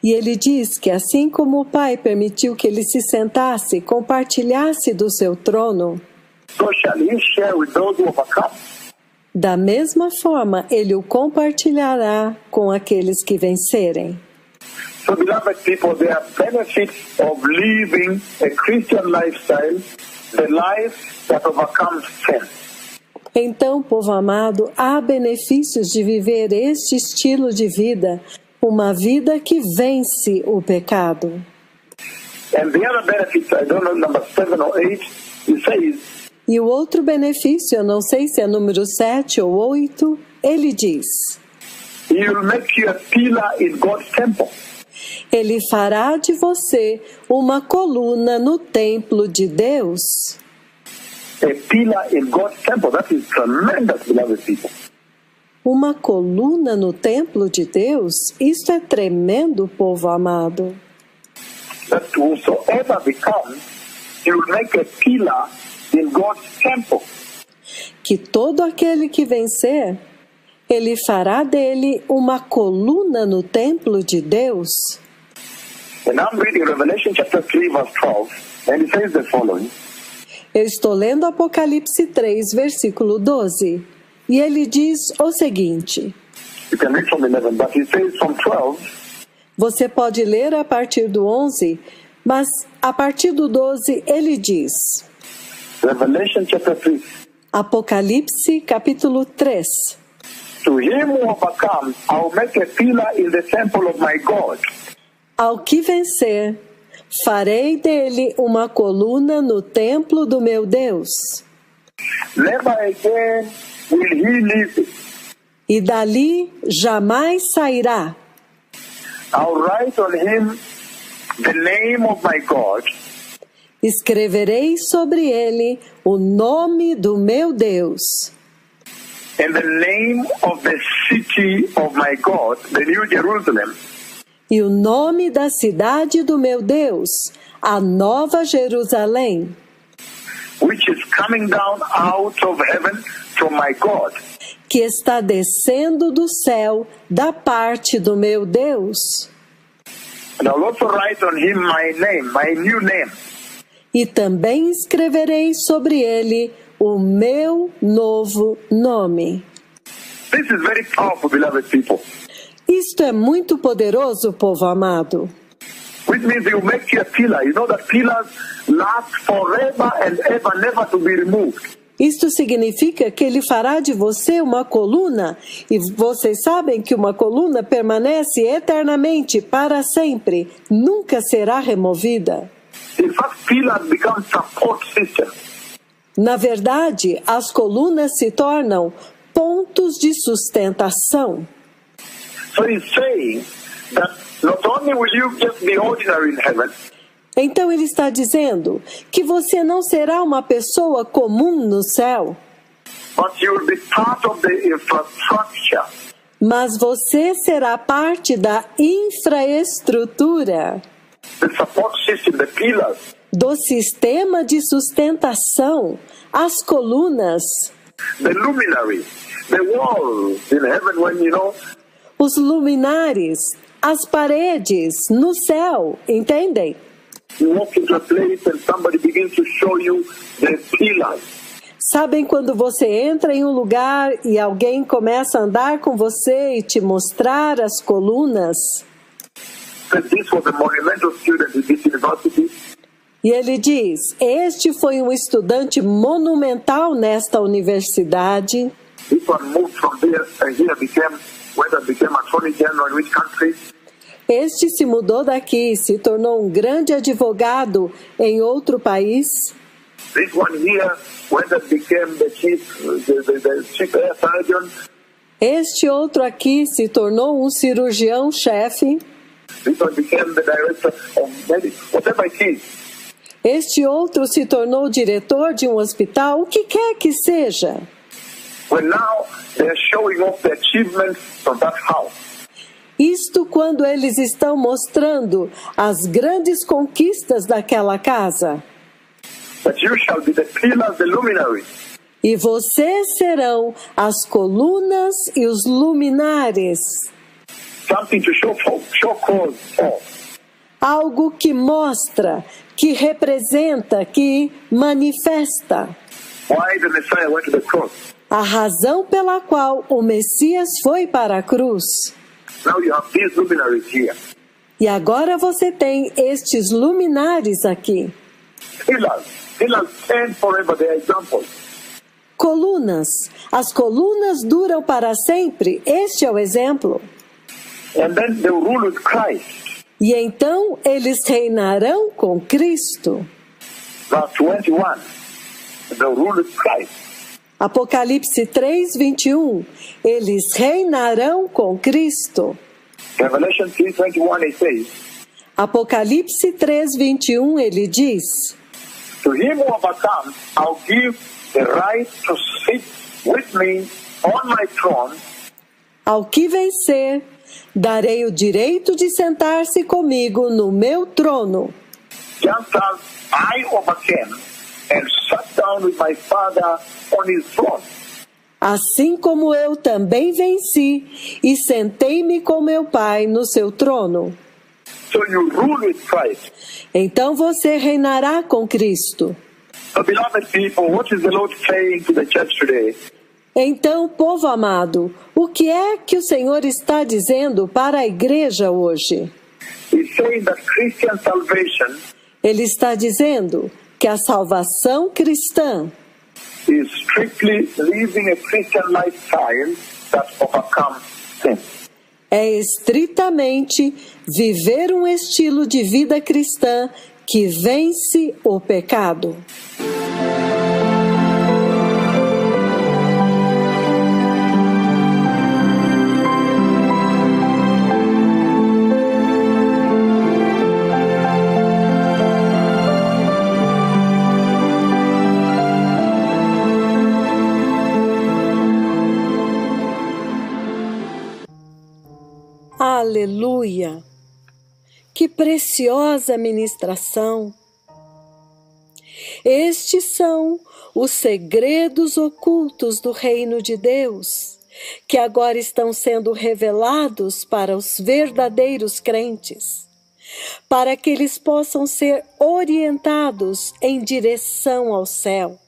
E ele diz que assim como o Pai permitiu que ele se sentasse, compartilhasse do seu trono, so shall he share with those who overcome. Da mesma forma, ele o compartilhará com aqueles que vencerem. So, beloved people, there are benefits of living a Christian lifestyle, the life that overcomes sin. Então, povo amado, há benefícios de viver este estilo de vida, uma vida que vence o pecado. And the other benefits, I don't know, number 7 or 8, he says, e o outro benefício, eu não sei se é número 7 ou 8, ele diz: he will make you a pillar in God's temple. Ele fará de você uma coluna no templo de Deus. A pillar in God's temple. That is tremendous, beloved people. Uma coluna no templo de Deus? Isto é tremendo, povo amado. That whosoever becomes, he will make a pillar in God's temple. Que todo aquele que vencer, ele fará dele uma coluna no templo de Deus. And I'm reading Revelation chapter 3 verse 12, and it says the following. Eu estou lendo Apocalipse 3, versículo 12, e ele diz o seguinte. You can read from 11, but it says from 12. Você pode ler a partir do 11, mas a partir do 12 ele diz. Revelation chapter 3. Apocalipse capítulo 3. To him who overcomes, I will make a pillar in the temple of my God. Ao que vencer, Farei dele uma coluna no templo do meu Deus. Never again will he leave it. E dali jamais sairá. I'll write on him the name of my God, Escreverei sobre ele o nome do meu Deus and the name of the city of my God, the New Jerusalem, e o nome da cidade do meu Deus, a Nova Jerusalém, which is coming down out of heaven from my God. que está descendo do céu da parte do meu Deus. And I'll also write on him my name, my new name. E também escreverei sobre ele o meu novo nome. This is very powerful, beloved people. Isto é muito poderoso, povo amado. Which means you make you a pillar. You know that pillars last forever and ever, never to be removed. Isto significa que ele fará de você uma coluna, e vocês sabem que uma coluna permanece eternamente, para sempre, nunca será removida. In fact, pillars become support systems. Na verdade, as colunas se tornam pontos de sustentação. So he's saying that not only will you just be ordinary in heaven, Então ele está dizendo que você não será uma pessoa comum no céu, but you will be part of the infrastructure, mas você será parte da infraestrutura, the support system, the pillars, do sistema de sustentação, as colunas, the luminaries, the walls in heaven when, os luminares, as paredes no céu, entendem? you walk into a place and somebody begins to show you the pillars. Sabem quando você entra em um lugar e alguém começa a andar com você e te mostrar as colunas? Because this was a monumental student in this university. E ele diz, este foi um estudante monumental nesta universidade. This one moved from there and here became Attorney General in which country? Este se mudou daqui e se tornou um grande advogado em outro país. This one here went and became the chief air surgeon. Este outro aqui se tornou um cirurgião-chefe. This one became the director of medicine, whatever it is. Este outro se tornou diretor de um hospital, o que quer que seja. Well, now they are showing off the achievements of that house. Isto quando eles estão mostrando as grandes conquistas daquela casa. But you shall be the pillars, the luminaries. E vocês serão as colunas e os luminares. Something to show cause for. Algo que mostra, que representa, que manifesta Why the Messiah went to the cross. a razão pela qual o Messias foi para a cruz. Now you have these luminaries here. E agora você tem estes luminares aqui. Pillars stand forever, they are examples. Colunas. As colunas duram para sempre. Este é o exemplo. And then they will rule with Christ. E então eles reinarão com Cristo. Verse 21. They will rule with Christ. Apocalipse 3:21. Eles reinarão com Cristo. Revelation 3:21 it says, Apocalipse 3:21 ele diz: to him who overcomes, I'll give the right to sit with me on my throne, Ao que vencer, darei o direito de sentar-se comigo no meu trono, just as I overcame and sat down with my Father on his throne. assim como eu também venci e sentei-me com meu Pai no seu trono. So you rule with Christ. Então você reinará com Cristo. So, beloved people, what is the Lord saying to the church today? Então, povo amado, o que é que o Senhor está dizendo para a igreja hoje? He's saying that Christian salvation Ele está dizendo que a salvação cristã is strictly living a Christian lifestyle that overcomes sin. é estritamente viver um estilo de vida cristã que vence o pecado. Aleluia! Que preciosa ministração! Estes são os segredos ocultos do reino de Deus, que agora estão sendo revelados para os verdadeiros crentes, para que eles possam ser orientados em direção ao céu,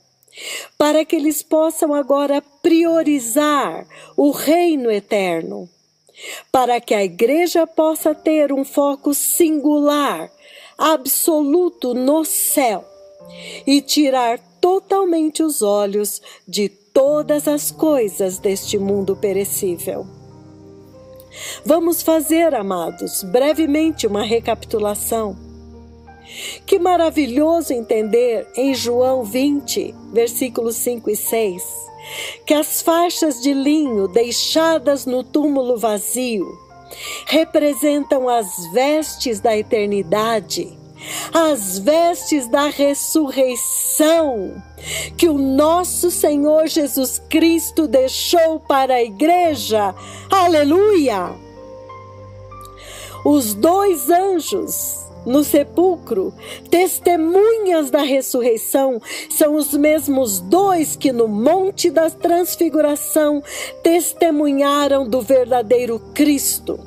para que eles possam agora priorizar o reino eterno, para que a igreja possa ter um foco singular, absoluto no céu e tirar totalmente os olhos de todas as coisas deste mundo perecível. Vamos fazer, amados, brevemente uma recapitulação. Que maravilhoso entender em João 20, versículos 5 e 6, que as faixas de linho deixadas no túmulo vazio representam as vestes da eternidade, as vestes da ressurreição que o nosso Senhor Jesus Cristo deixou para a igreja. Aleluia! Os 2 anjos no sepulcro, testemunhas da ressurreição, são os mesmos 2 que no Monte da Transfiguração testemunharam do verdadeiro Cristo.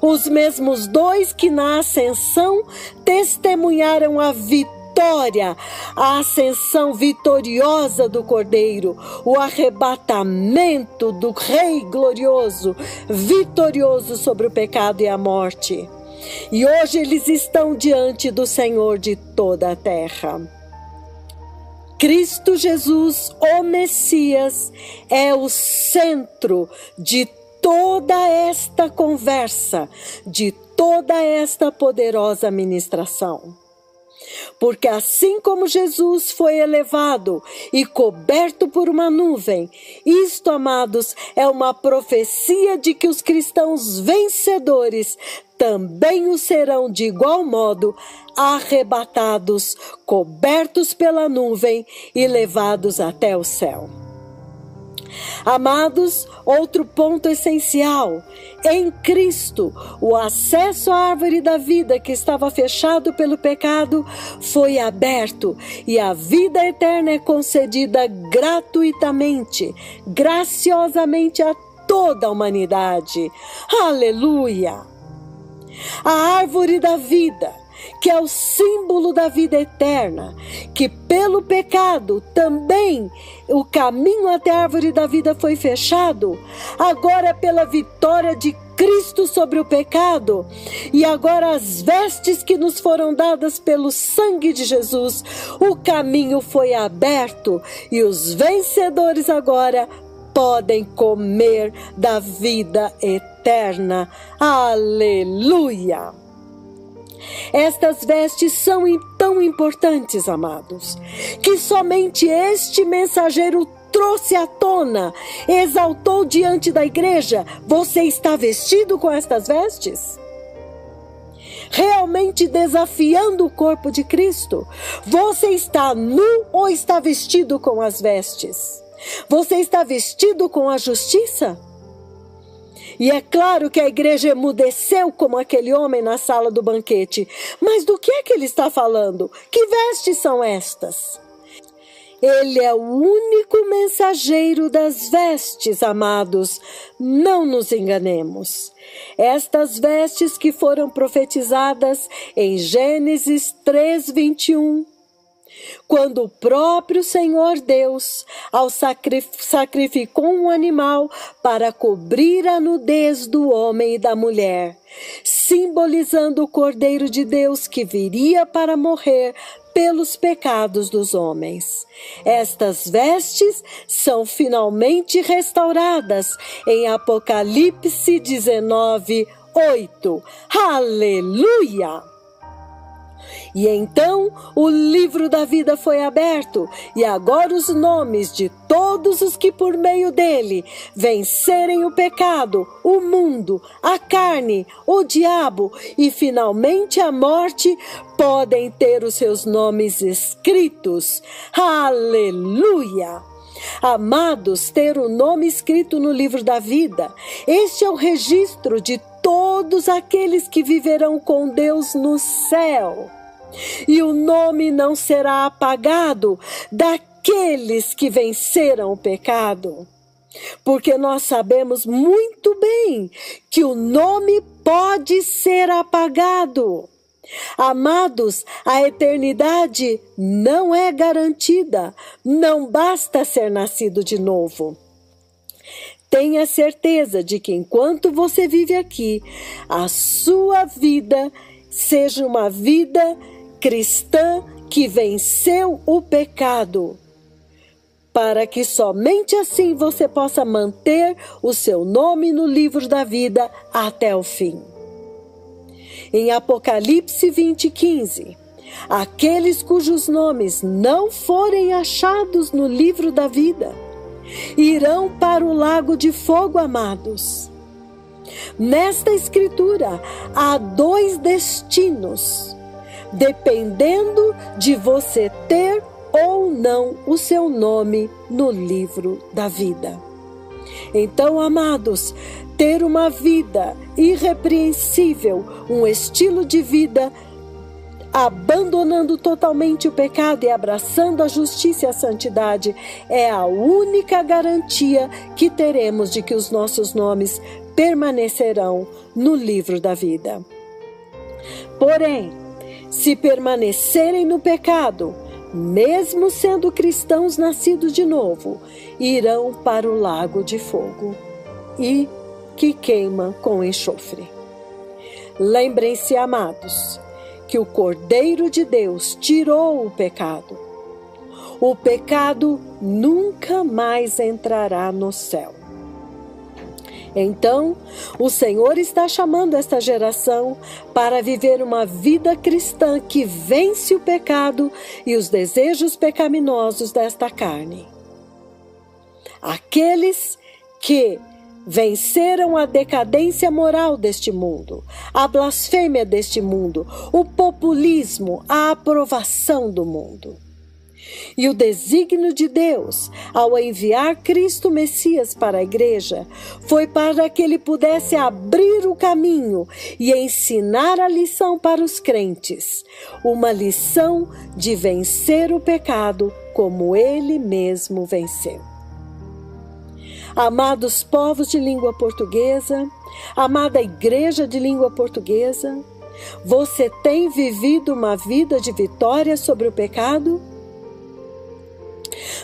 Os mesmos 2 que na ascensão testemunharam a vitória, a ascensão vitoriosa do Cordeiro, o arrebatamento do Rei glorioso, vitorioso sobre o pecado e a morte. E hoje eles estão diante do Senhor de toda a terra. Cristo Jesus, o Messias, é o centro de toda esta conversa, de toda esta poderosa ministração. Porque assim como Jesus foi elevado e coberto por uma nuvem, isto, amados, é uma profecia de que os cristãos vencedores também o serão de igual modo, arrebatados, cobertos pela nuvem e levados até o céu. Amados, outro ponto essencial: em Cristo, o acesso à árvore da vida que estava fechado pelo pecado foi aberto e a vida eterna é concedida gratuitamente, graciosamente a toda a humanidade. Aleluia! A árvore da vida, que é o símbolo da vida eterna, que pelo pecado também o caminho até a árvore da vida foi fechado, agora pela vitória de Cristo sobre o pecado, e agora as vestes que nos foram dadas pelo sangue de Jesus, o caminho foi aberto e os vencedores agora podem comer da vida eterna. Aleluia! Estas vestes são tão importantes, amados, que somente este mensageiro trouxe à tona, exaltou diante da igreja. Você está vestido com estas vestes? Realmente desafiando o corpo de Cristo? Você está nu ou está vestido com as vestes? Você está vestido com a justiça? E é claro que a igreja emudeceu como aquele homem na sala do banquete. Mas do que é que ele está falando? Que vestes são estas? Ele é o único mensageiro das vestes, amados. Não nos enganemos. Estas vestes que foram profetizadas em Gênesis 3:21. Quando o próprio Senhor Deus sacrificou um animal para cobrir a nudez do homem e da mulher, simbolizando o Cordeiro de Deus que viria para morrer pelos pecados dos homens. Estas vestes são finalmente restauradas em Apocalipse 19:8. Aleluia! E então o livro da vida foi aberto, e agora os nomes de todos os que por meio dele vencerem o pecado, o mundo, a carne, o diabo e finalmente a morte, podem ter os seus nomes escritos. Aleluia! Amados, ter o nome escrito no livro da vida, este é o registro de todos aqueles que viverão com Deus no céu. E o nome não será apagado daqueles que venceram o pecado. Porque nós sabemos muito bem que o nome pode ser apagado. Amados, a eternidade não é garantida, não basta ser nascido de novo. Tenha certeza de que enquanto você vive aqui, a sua vida seja uma vida cristã que venceu o pecado, para que somente assim você possa manter o seu nome no livro da vida até o fim. Em Apocalipse 20:15, aqueles cujos nomes não forem achados no livro da vida irão para o lago de fogo, amados. Nesta escritura há 2 destinos, dependendo de você ter ou não o seu nome no livro da vida. Então, amados, ter uma vida irrepreensível, um estilo de vida abandonando totalmente o pecado e abraçando a justiça e a santidade, é a única garantia que teremos de que os nossos nomes permanecerão no livro da vida. Porém, se permanecerem no pecado, mesmo sendo cristãos nascidos de novo, irão para o lago de fogo e que queima com enxofre. Lembrem-se, amados, que o Cordeiro de Deus tirou o pecado. O pecado nunca mais entrará no céu. Então, o Senhor está chamando esta geração para viver uma vida cristã que vence o pecado e os desejos pecaminosos desta carne. Aqueles que venceram a decadência moral deste mundo, a blasfêmia deste mundo, o populismo, a aprovação do mundo. E o desígnio de Deus, ao enviar Cristo Messias para a igreja, foi para que ele pudesse abrir o caminho e ensinar a lição para os crentes, uma lição de vencer o pecado como ele mesmo venceu. Amados povos de língua portuguesa, amada igreja de língua portuguesa, você tem vivido uma vida de vitória sobre o pecado?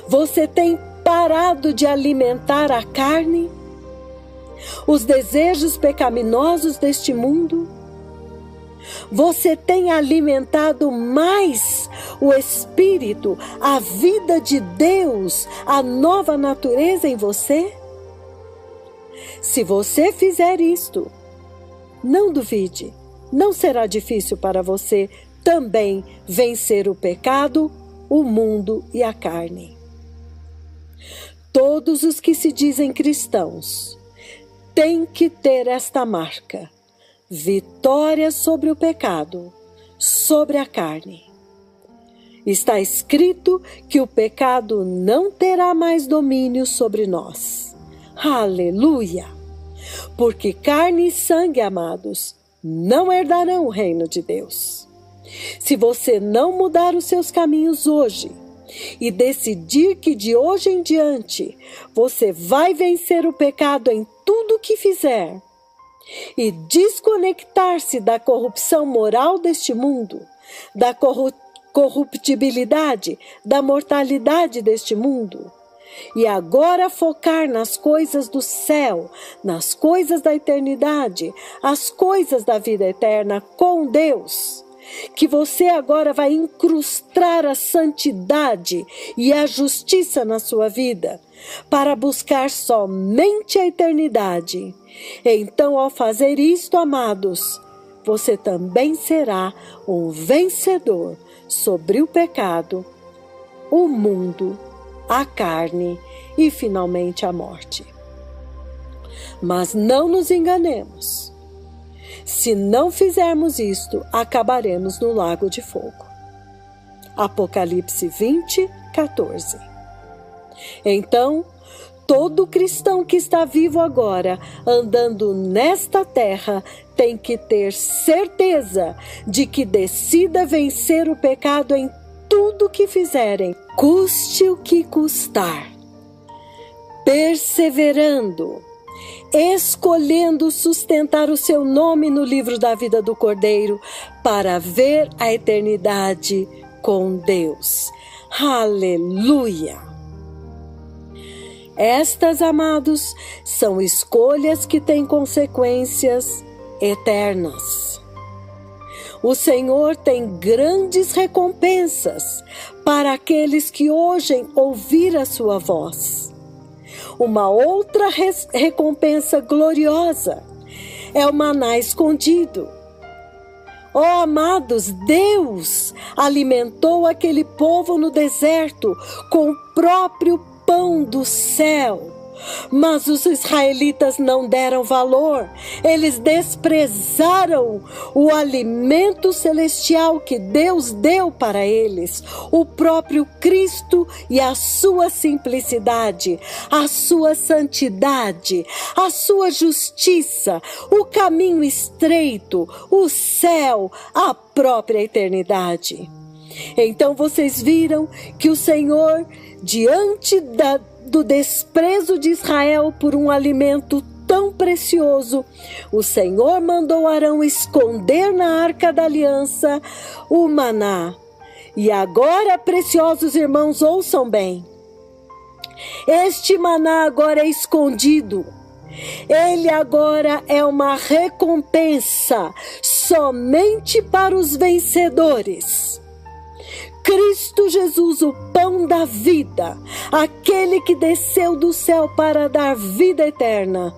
Você tem parado de alimentar a carne, os desejos pecaminosos deste mundo? Você tem alimentado mais o Espírito, a vida de Deus, a nova natureza em você? Se você fizer isto, não duvide, não será difícil para você também vencer o pecado, o mundo e a carne. Todos os que se dizem cristãos têm que ter esta marca: vitória sobre o pecado, sobre a carne. Está escrito que o pecado não terá mais domínio sobre nós. Aleluia! Porque carne e sangue, amados, não herdarão o reino de Deus. Se você não mudar os seus caminhos hoje e decidir que de hoje em diante você vai vencer o pecado em tudo o que fizer e desconectar-se da corrupção moral deste mundo, da corruptibilidade, da mortalidade deste mundo, e agora focar nas coisas do céu, nas coisas da eternidade, as coisas da vida eterna com Deus, que você agora vai incrustar a santidade e a justiça na sua vida, para buscar somente a eternidade. Então, ao fazer isto, amados, você também será um vencedor sobre o pecado, o mundo, a carne e finalmente a morte. Mas não nos enganemos. Se não fizermos isto, acabaremos no lago de fogo. Apocalipse 20, 14. Então, todo cristão que está vivo agora, andando nesta terra, tem que ter certeza de que decida vencer o pecado em tudo que fizerem, custe o que custar, perseverando, escolhendo sustentar o seu nome no livro da vida do Cordeiro para ver a eternidade com Deus. Aleluia! Estas, amados, são escolhas que têm consequências eternas. O Senhor tem grandes recompensas para aqueles que hoje ouvir a sua voz. Uma outra recompensa gloriosa é o maná escondido. Oh, amados, Deus alimentou aquele povo no deserto com o próprio pão do céu. Mas os israelitas não deram valor. Eles desprezaram o alimento celestial que Deus deu para eles, o próprio Cristo e a sua simplicidade, a sua santidade, a sua justiça, o caminho estreito, o céu, a própria eternidade. Então vocês viram que o Senhor, diante do desprezo de Israel por um alimento tão precioso, o Senhor mandou Arão esconder na arca da aliança o maná. E agora, preciosos irmãos, ouçam bem. Este maná agora é escondido. Ele agora é uma recompensa somente para os vencedores. Cristo Jesus, o pão da vida, aquele que desceu do céu para dar vida eterna.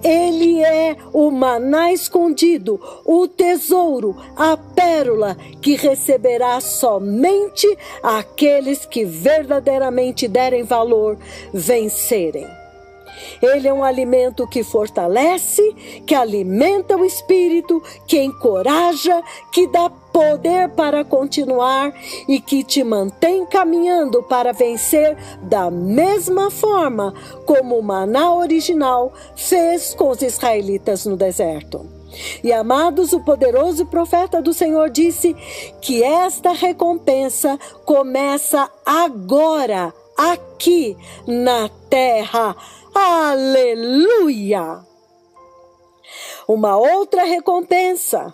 Ele é o maná escondido, o tesouro, a pérola que receberá somente aqueles que verdadeiramente derem valor, vencerem. Ele é um alimento que fortalece, que alimenta o espírito, que encoraja, que dá poder para continuar e que te mantém caminhando para vencer da mesma forma como o maná original fez com os israelitas no deserto. E, amados, o poderoso profeta do Senhor disse que esta recompensa começa agora, aqui na terra. Aleluia! Uma outra recompensa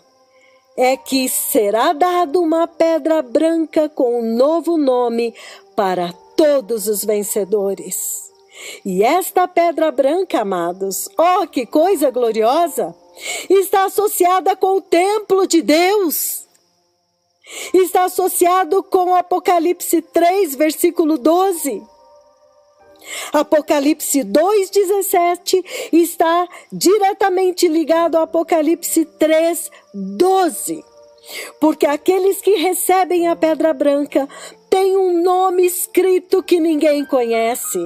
é que será dada uma pedra branca com um novo nome para todos os vencedores. E esta pedra branca, amados, oh, que coisa gloriosa! Está associada com o templo de Deus. Está associado com Apocalipse 3, versículo 12. Apocalipse 2,17 está diretamente ligado ao Apocalipse 3,12. Porque aqueles que recebem a pedra branca têm um nome escrito que ninguém conhece.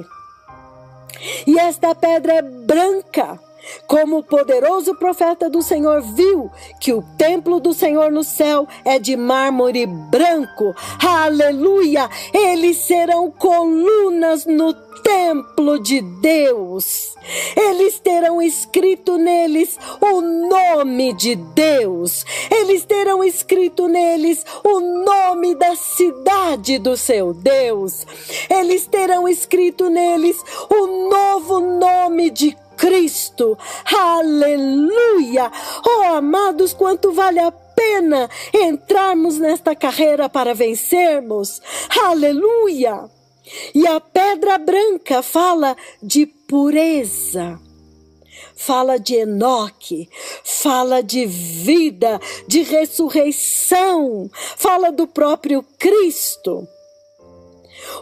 E esta pedra é branca. Como o poderoso profeta do Senhor viu que o templo do Senhor no céu é de mármore branco. Aleluia! Eles serão colunas no templo de Deus. Eles terão escrito neles o nome de Deus. Eles terão escrito neles o nome da cidade do seu Deus. Eles terão escrito neles o novo nome de Cristo. Aleluia! Oh, amados, quanto vale a pena entrarmos nesta carreira para vencermos. Aleluia! E a pedra branca fala de pureza. fala de Enoque, fala de vida, de ressurreição, fala do próprio Cristo.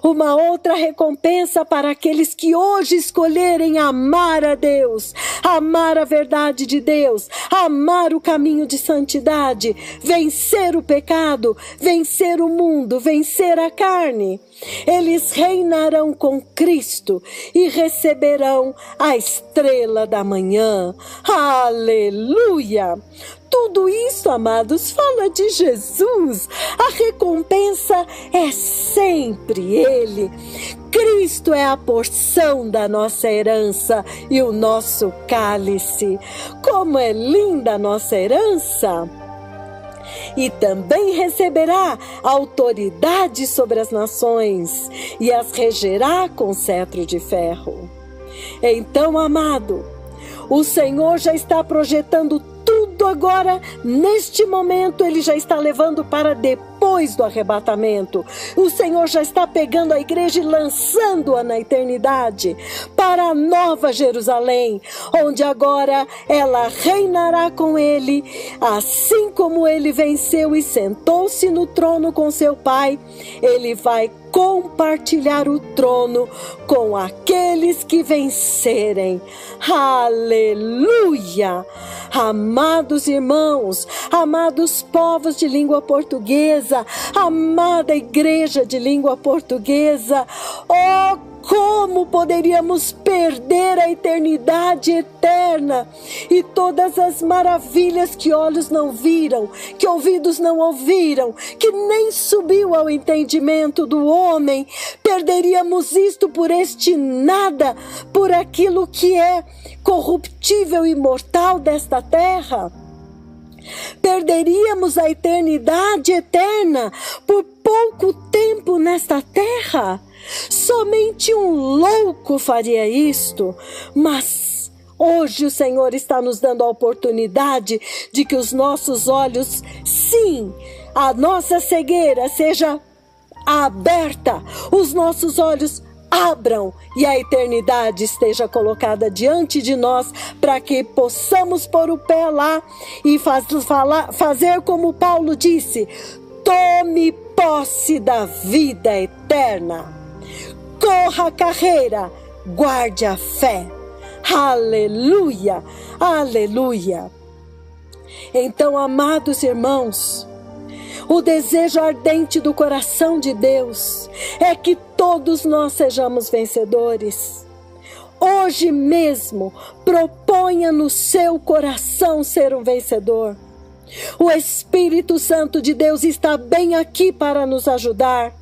Uma outra recompensa para aqueles que hoje escolherem amar a Deus, amar a verdade de Deus, amar o caminho de santidade, vencer o pecado, vencer o mundo, vencer a carne. Eles reinarão com Cristo e receberão a estrela da manhã. Aleluia! Tudo isso, amados, fala de Jesus. A recompensa é sempre Ele. Cristo é a porção da nossa herança e o nosso cálice. Como é linda a nossa herança! E também receberá autoridade sobre as nações e as regerá com cetro de ferro. Então, amado, o Senhor já está projetando tudo agora, neste momento, Ele já está levando para depois do arrebatamento. O Senhor já está pegando a igreja e lançando-a na eternidade, para a nova Jerusalém, onde agora ela reinará com Ele, assim como Ele venceu e sentou-se no trono com seu Pai. Ele vai compartilhar o trono com aqueles que vencerem. Aleluia! Amados irmãos, amados povos de língua portuguesa, amada igreja de língua portuguesa, oh, como poderíamos perder a eternidade eterna e todas as maravilhas que olhos não viram, que ouvidos não ouviram, que nem subiu ao entendimento do homem? Perderíamos isto por este nada, por aquilo que é corruptível e mortal desta terra? Perderíamos a eternidade eterna por pouco tempo nesta terra? Somente um louco faria isto, mas hoje o Senhor está nos dando a oportunidade de que os nossos olhos, sim, a nossa cegueira seja aberta, os nossos olhos abram e a eternidade esteja colocada diante de nós para que possamos pôr o pé lá e fazer como Paulo disse: tome posse da vida eterna. Corra a carreira, guarde a fé. Aleluia, aleluia. Então, amados irmãos, o desejo ardente do coração de Deus é que todos nós sejamos vencedores. Hoje mesmo, proponha no seu coração ser um vencedor. O Espírito Santo de Deus está bem aqui para nos ajudar.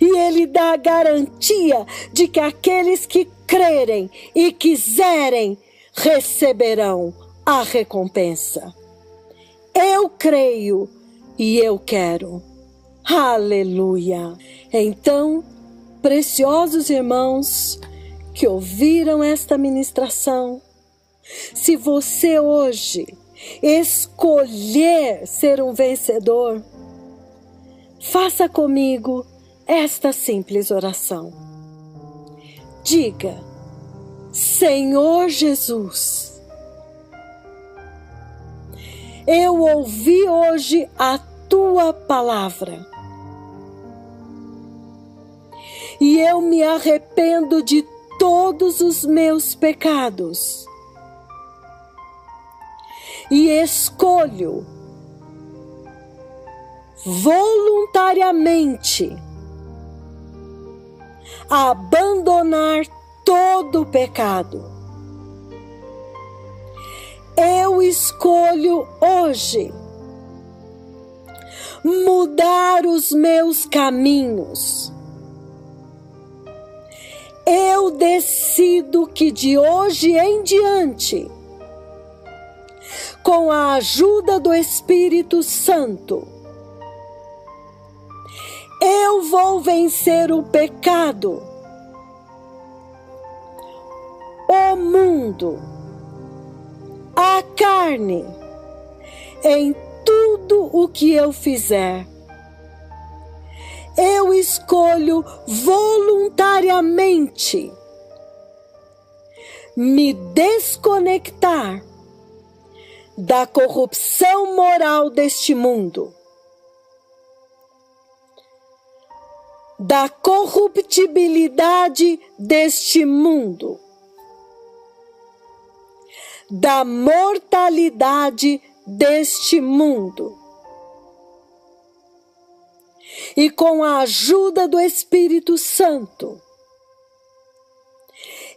E Ele dá a garantia de que aqueles que crerem e quiserem receberão a recompensa. Eu creio e eu quero. Aleluia! Então, preciosos irmãos que ouviram esta ministração, se você hoje escolher ser um vencedor, faça comigo esta simples oração. Diga: Senhor Jesus, eu ouvi hoje a Tua palavra e eu me arrependo de todos os meus pecados e escolho voluntariamente abandonar todo o pecado. Eu escolho hoje mudar os meus caminhos. Eu decido que de hoje em diante, com a ajuda do Espírito Santo, eu vou vencer o pecado, o mundo, a carne, em tudo o que eu fizer. Eu escolho voluntariamente me desconectar da corrupção moral deste mundo, da corruptibilidade deste mundo, da mortalidade deste mundo. E com a ajuda do Espírito Santo,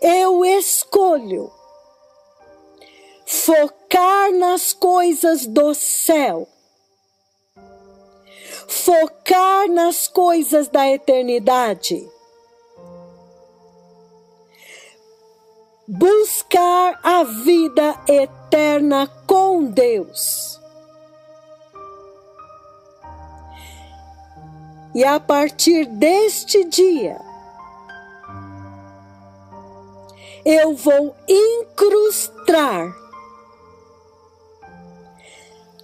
eu escolho focar nas coisas do céu, focar nas coisas da eternidade, buscar a vida eterna com Deus. E a partir deste dia, eu vou incrustar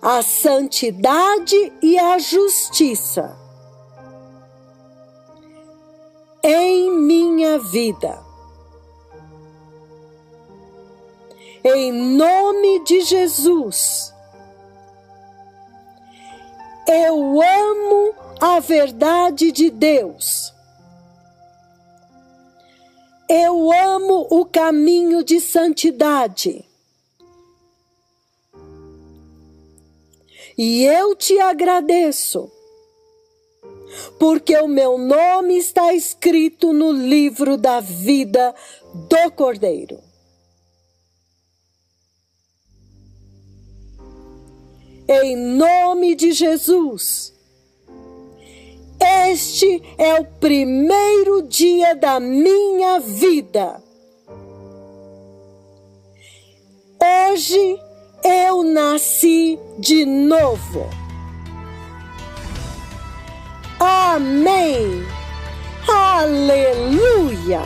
a santidade e a justiça em minha vida. Em nome de Jesus, eu amo a verdade de Deus. Eu amo o caminho de santidade. E eu te agradeço, porque o meu nome está escrito no livro da vida do Cordeiro. Em nome de Jesus, este é o primeiro dia da minha vida. Hoje eu nasci de novo. Amém. Aleluia.